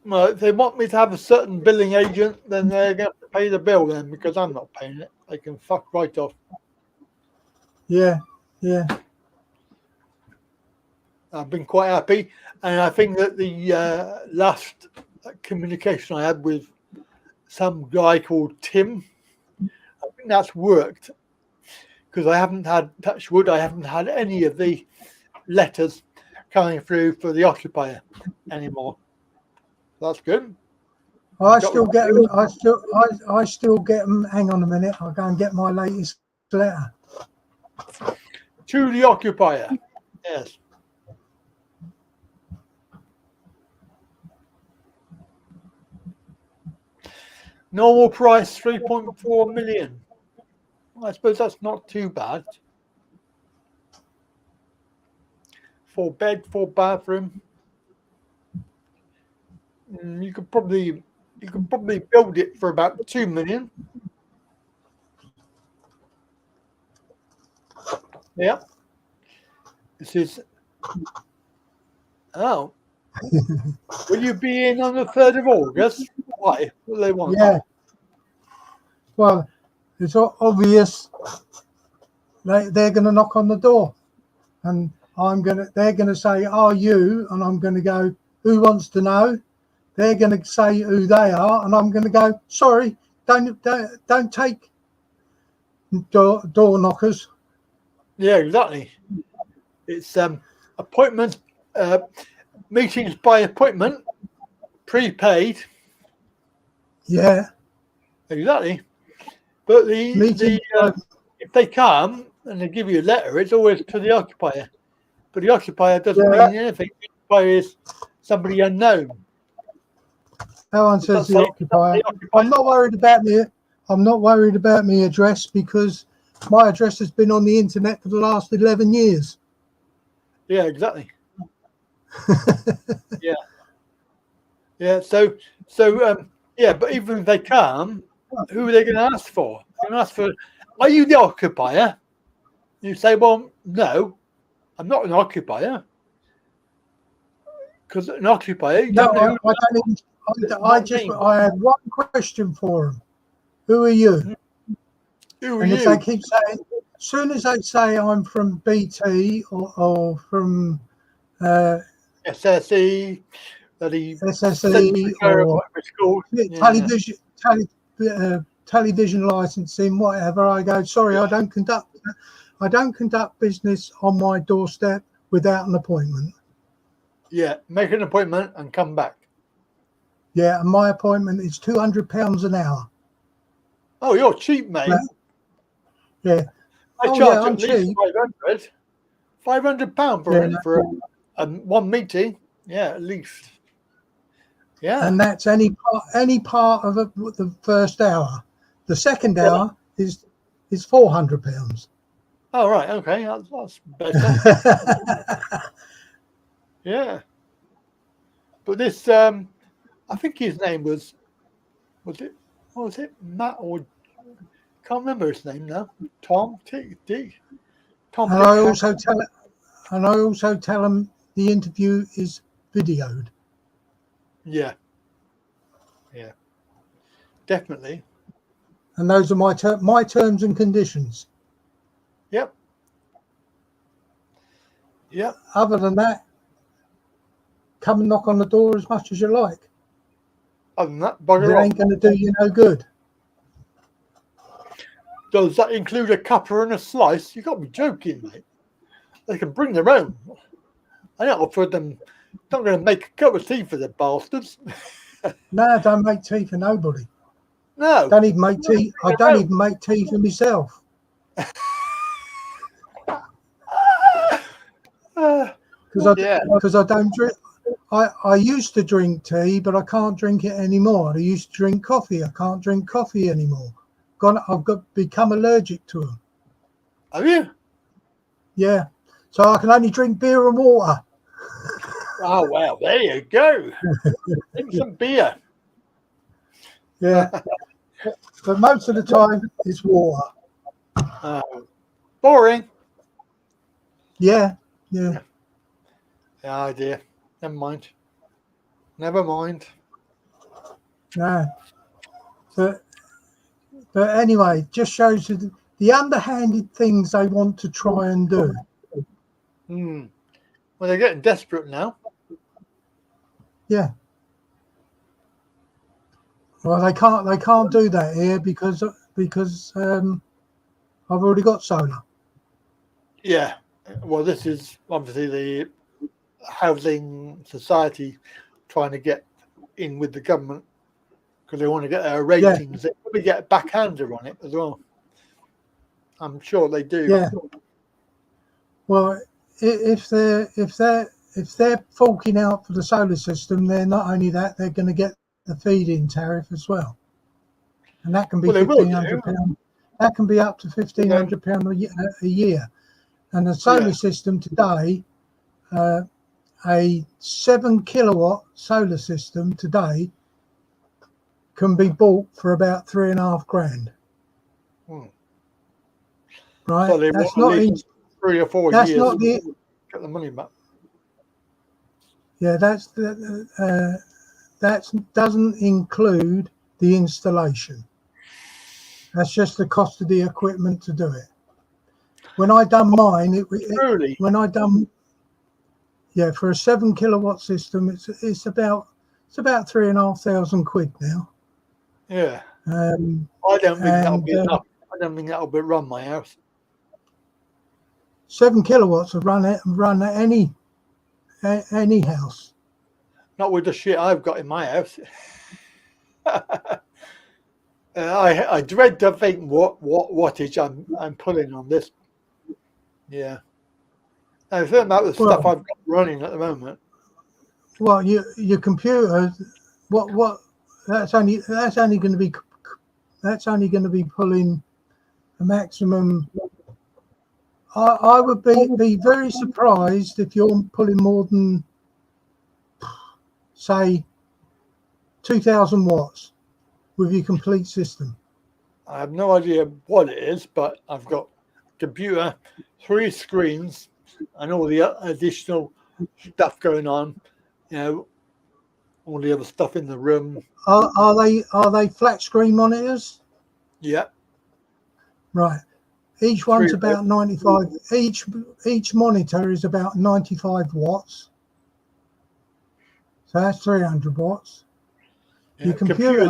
Well, if they want me to have a certain billing agent, then they're going to pay the bill then, because I'm not paying it. They can fuck right off. Yeah, yeah. I've been quite happy, and I think that the last communication I had with some guy called Tim, I think that's worked, because I haven't had, touch wood, I haven't had any of the letters coming through for the occupier anymore. That's good. I still get them. I still get them. Hang on a minute. I'll go and get my latest letter. To the occupier. Yes. Normal price 3.4 million. I suppose that's not too bad. 4 bed, 4 bathroom. You could probably build it for about 2 million. Yeah. This is Will you be in on the 3rd of August? Why? What do they want? Yeah. Well, it's obvious they're going to knock on the door, and they're going to say, "Are you?" And I'm going to go, "Who wants to know?" They're going to say who they are, and I'm going to go, "Sorry, don't take door knockers." Yeah, exactly. It's appointment, meetings by appointment, prepaid. Yeah, exactly. But if they come and they give you a letter, it's always to the occupier. But the occupier doesn't mean anything. The occupier is somebody unknown. That one says the occupier. I'm not worried about my address, because my address has been on the internet for the last 11 years. Yeah, exactly. Yeah. Yeah. So yeah. But even if they come, who are they going to ask for? They're going to ask for, "Are you the occupier?" You say, "Well, no, I'm not an occupier." Because an occupier, you don't know. I had one question for them. Who are you? Who are and you? if they keep saying, as soon as they say I'm from BT or from SSE, SSE or television licensing, whatever, I go, "Sorry, I don't conduct business on my doorstep without an appointment." Yeah, make an appointment and come back. Yeah, and my appointment is £200 an hour. Oh, you're cheap, mate. Yeah. I charge at least £500. £500 for one meeting. Yeah, at least. Yeah. And that's any part of the first hour. The second hour is £400. Oh, right. Okay, that's better. Yeah. But this, I think his name was it Matt, or can't remember his name now. Tom D. Tom. And I also tell them the interview is videoed. Yeah. Yeah. Definitely. And those are my terms and conditions. Yep. Yep. Other than that, come and knock on the door as much as you like. Other than that, bugger off. It ain't going to do you no good. Does that include a cuppa and a slice? You got to be joking, mate. They can bring their own. I don't offer them. Not going to make a cup of tea for the bastards. No, don't make tea for nobody. No. Don't even make tea. I don't even make tea for myself. Because I don't drink. I used to drink tea, but I can't drink it anymore. I used to drink coffee. I can't drink coffee anymore. I've become allergic to them. Have you? Yeah. So I can only drink beer and water. Oh, well, there you go. Drink some beer. Yeah. But most of the time, it's water. Boring. Yeah. Yeah. Oh, dear. Never mind. Never mind. No. But anyway, just shows you the underhanded things they want to try and do. Well, they're getting desperate now. Yeah. Well, they can't do that here because I've already got solar. Yeah. Well, this is obviously the housing society trying to get in with the government because they want to get their ratings. They probably get a backhander on it as well. I'm sure they do. Yeah. Well, if they're forking out for the solar system, they're not only that, they're going to get the feed-in tariff as well, and that can be £1,500. That can be up to £1,500 a year. And the solar system today, a 7 kilowatt solar system today can be bought for about £3,500. Right, so that's not 3 or 4 that's years. not the Get the money back. Yeah, that doesn't include the installation. That's just the cost of the equipment to do it. When I done mine, for a 7 kilowatt system, it's about £3,500 now. Yeah. I don't think that'll be enough. I don't think that'll run my house. 7 kilowatts will run any house. Not with the shit I've got in my house. I dread to think what wattage I'm pulling on this. Yeah. I think about the stuff I've got running at the moment. Well, your computer, that's only going to be pulling a maximum. I would be very surprised if you're pulling more than, say, 2,000 watts with your complete system. I have no idea what it is, but I've got computer, 3 screens, and all the additional stuff going on. You know, all the other stuff in the room. Are they flat screen monitors? Yeah. Right. Each one's about 95. Each monitor is about 95 watts. So that's 300 watts. Yeah, your computer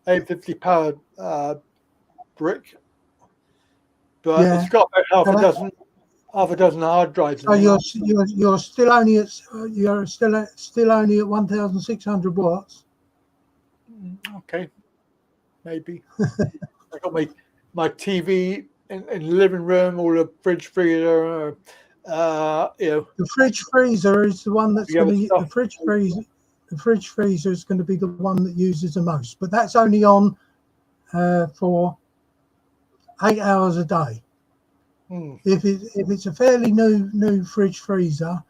850 power brick, but it's got about half a dozen hard drives. So you're still only at 1,600 watts. Okay, maybe. I got my TV in the living room, or the fridge freezer. The fridge freezer is the one that's going to. The fridge freezer is going to be the one that uses the most, but that's only on for 8 hours a day. If it's a fairly new fridge freezer,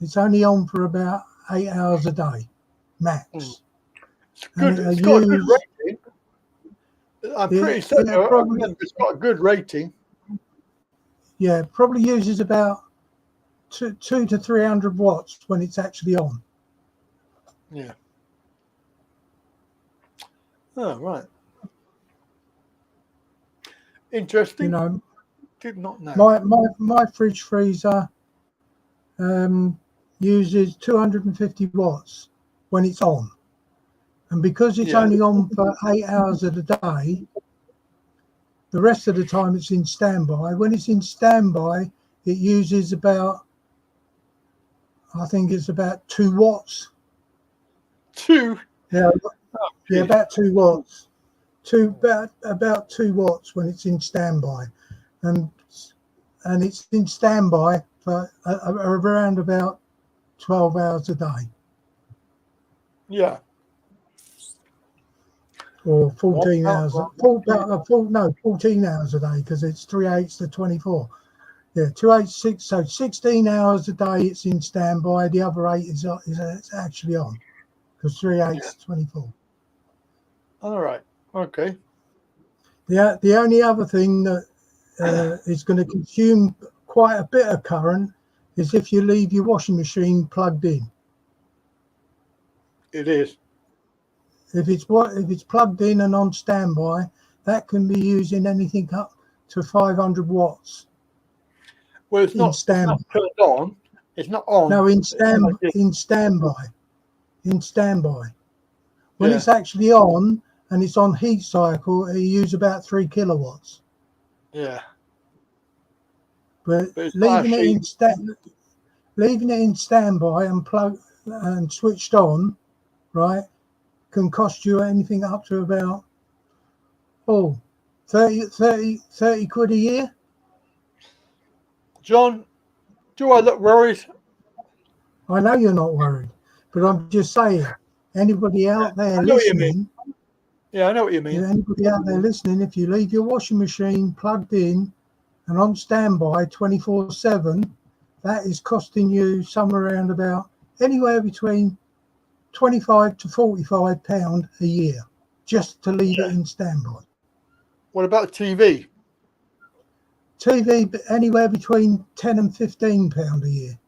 it's only on for about 8 hours a day, max. It's good. It's got a good rating. I'm pretty certain it's got a good rating. Yeah, probably uses about 200 to 300 watts when it's actually on. Yeah. Oh, right. Interesting. You know, did not know. My fridge freezer uses 250 watts when it's on, and because it's only on for 8 hours of the day, the rest of the time it's in standby. When it's in standby, it uses about, I think it's about 2 watts. 2? Yeah, about 2 watts. About 2 watts when it's in standby, and it's in standby for around about 12 hours a day. Yeah. Or 14 hours. 14 hours a day, because it's 3/8 to 24. Yeah, 2/8, so 16 hours a day it's in standby. The other 8 is actually on, because 3/8 to 24. All right. Okay. The only other thing that is going to consume quite a bit of current is if you leave your washing machine plugged in. It is. If it's plugged in and on standby, that can be using anything up to 500 watts. Well, it's not turned on. It's not on. No, in standby. When it's actually on and it's on heat cycle, it uses about 3 kilowatts. Yeah. But leaving it in standby and plugged and switched on, right, can cost you anything up to about 30 quid a year. John, do I look worried? I know you're not worried, but I'm just saying, anybody out there listening. Yeah, I know what you mean. Anybody out there listening, if you leave your washing machine plugged in and on standby 24/7, that is costing you somewhere around about anywhere between £25 to £45 a year just to leave it in standby. What about TV? TV anywhere between £10 and £15 a year.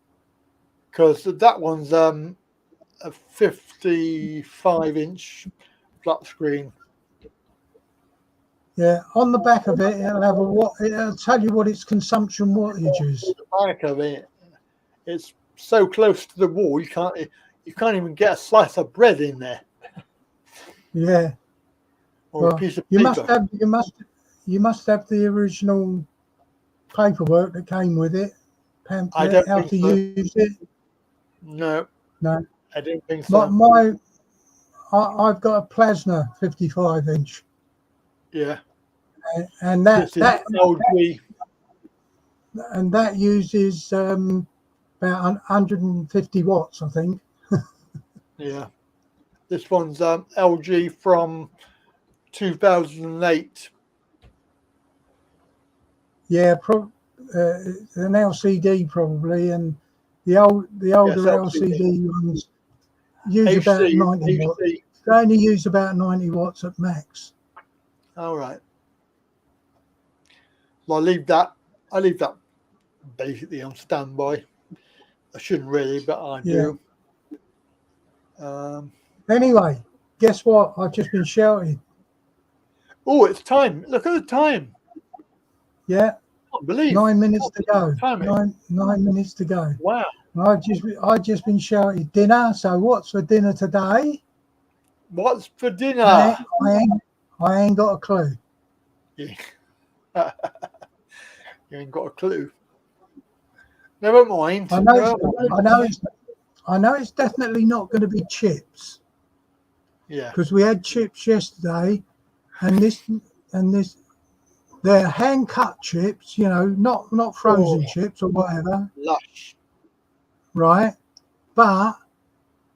because that one's a 55-inch flat screen. Yeah, on the back of it, it'll tell you what its consumption wattage is. The back of it, it's so close to the wall you can't even get a slice of bread in there. Yeah, or a piece of paper. You must have the original paperwork that came with it. Pamphlet, I don't how think to so. use it. No, No, I don't think so. I've got a plasma 55-inch. Yeah, and that LG. And that uses about 150 watts, I think. Yeah, this one's LG from 2008. Yeah, an LCD probably, and the older LCD ones use about 90 watts. They only use about 90 watts at max. All right. Well, I leave that basically on standby. I shouldn't really, but I do. Anyway, guess what? I've just been shouted. Oh, it's time. Look at the time. Yeah. I can't believe 9 minutes to go. Timing. 9 minutes to go. Wow. I've just been shouted dinner. So what's for dinner today? What's for dinner? I ain't got a clue. Yeah. You ain't got a clue. Never mind. I know it's definitely not going to be chips. Yeah. Because we had chips yesterday, and they're hand cut chips, not frozen chips or whatever. Lush. Right? But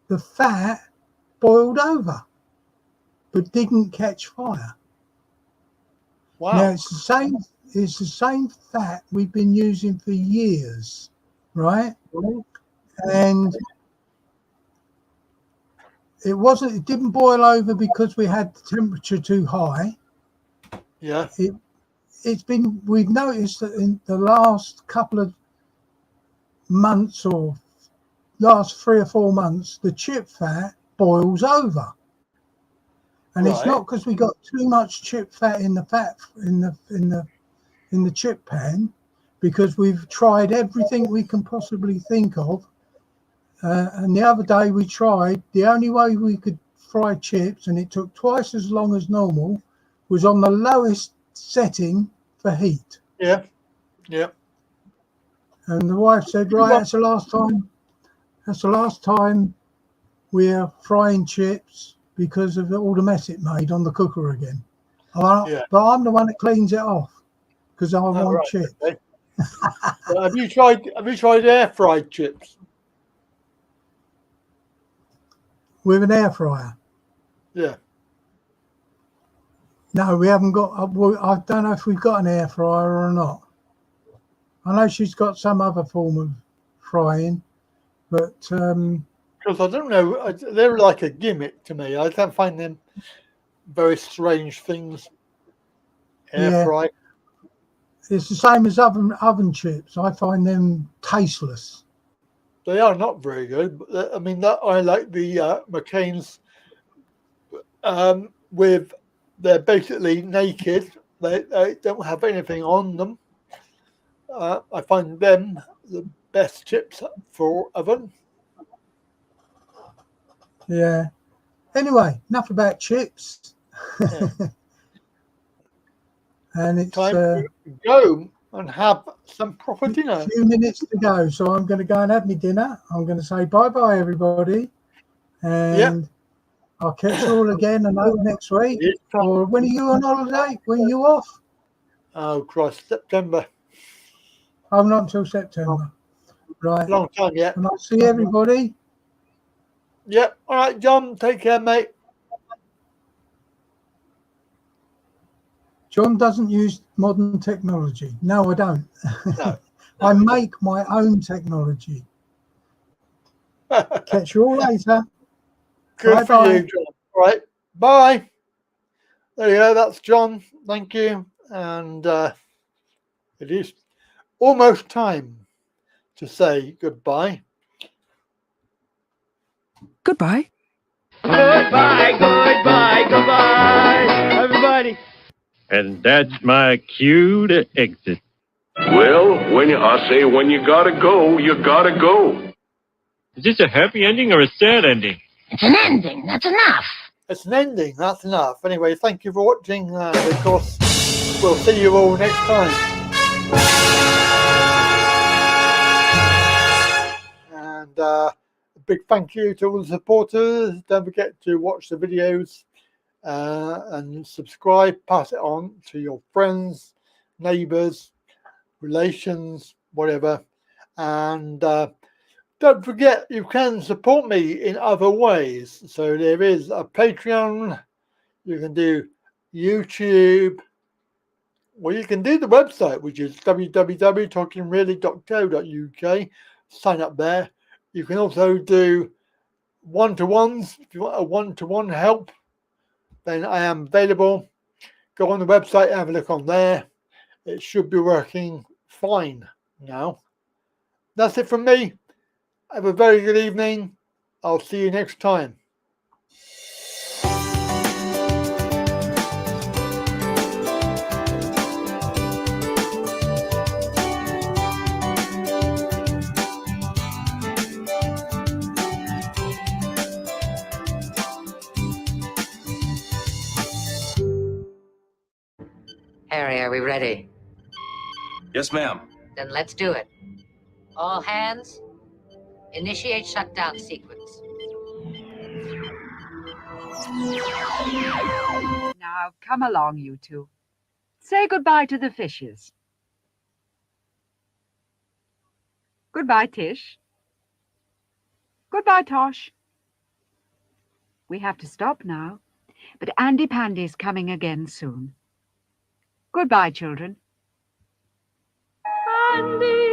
the fat boiled over, but didn't catch fire. Wow. Now it's the same fat we've been using for years, right? And it didn't boil over because we had the temperature too high. Yeah. We've noticed that in the last couple of months or last 3 or 4 months, the chip fat boils over. And it's not because we got too much chip fat in the chip pan, because we've tried everything we can possibly think of. And the other day we tried, the only way we could fry chips, and it took twice as long as normal, was on the lowest setting for heat. Yeah. Yeah. And the wife said, right, that's the last time we're frying chips because of all the mess it made on the cooker again. But I'm the one that cleans it off because I want chips. Okay. Well, have you tried air fried chips? With an air fryer? Yeah. No, we haven't got. I don't know if we've got an air fryer or not. I know she's got some other form of frying, but because I don't know, they're like a gimmick to me. I don't find them very strange things. Air fry. It's the same as oven chips. I find them tasteless. They are not very good. But I mean, I like the McCain's with they're basically naked. They don't have anything on them. I find them the best chips for oven. Yeah. Anyway, enough about chips. Yeah. And it's time to go and have some proper dinner. A few minutes to go, so I'm going to go and have my dinner. I'm going to say bye-bye, everybody. And I'll catch you all again next week. Or when are you on holiday? When are you off? Oh, Christ, September. Oh, not until September. Right. Long time yet. And I'll see everybody. Yep. All right, John. Take care, mate. John doesn't use modern technology. No, I don't. No. I make my own technology. Catch you all later. Good for you, John. All right. Bye. There you go. That's John. Thank you. And it is almost time to say goodbye. Goodbye. Goodbye, goodbye, goodbye, everybody. And that's my cue to exit. Well, when you gotta go, you gotta go. Is this a happy ending or a sad ending? It's an ending. That's enough. It's an ending. That's enough. Anyway, thank you for watching. And of course, we'll see you all next time. And a big thank you to all the supporters. Don't forget to watch the videos and subscribe. Pass it on to your friends, neighbours, relations, whatever. And don't forget, you can support me in other ways. So there is a Patreon. You can do YouTube. Well, you can do the website, which is www.talkingreally.co.uk. Sign up there. You can also do one-to-ones. If you want a one-to-one help, then I am available. Go on the website and have a look on there. It should be working fine now. That's it from me. Have a very good evening. I'll see you next time. Harry, are we ready? Yes, ma'am. Then let's do it. All hands, initiate shutdown sequence. Now, come along, you two. Say goodbye to the fishes. Goodbye, Tish. Goodbye, Tosh. We have to stop now, but Andy Pandy's coming again soon. Goodbye, children. Andy!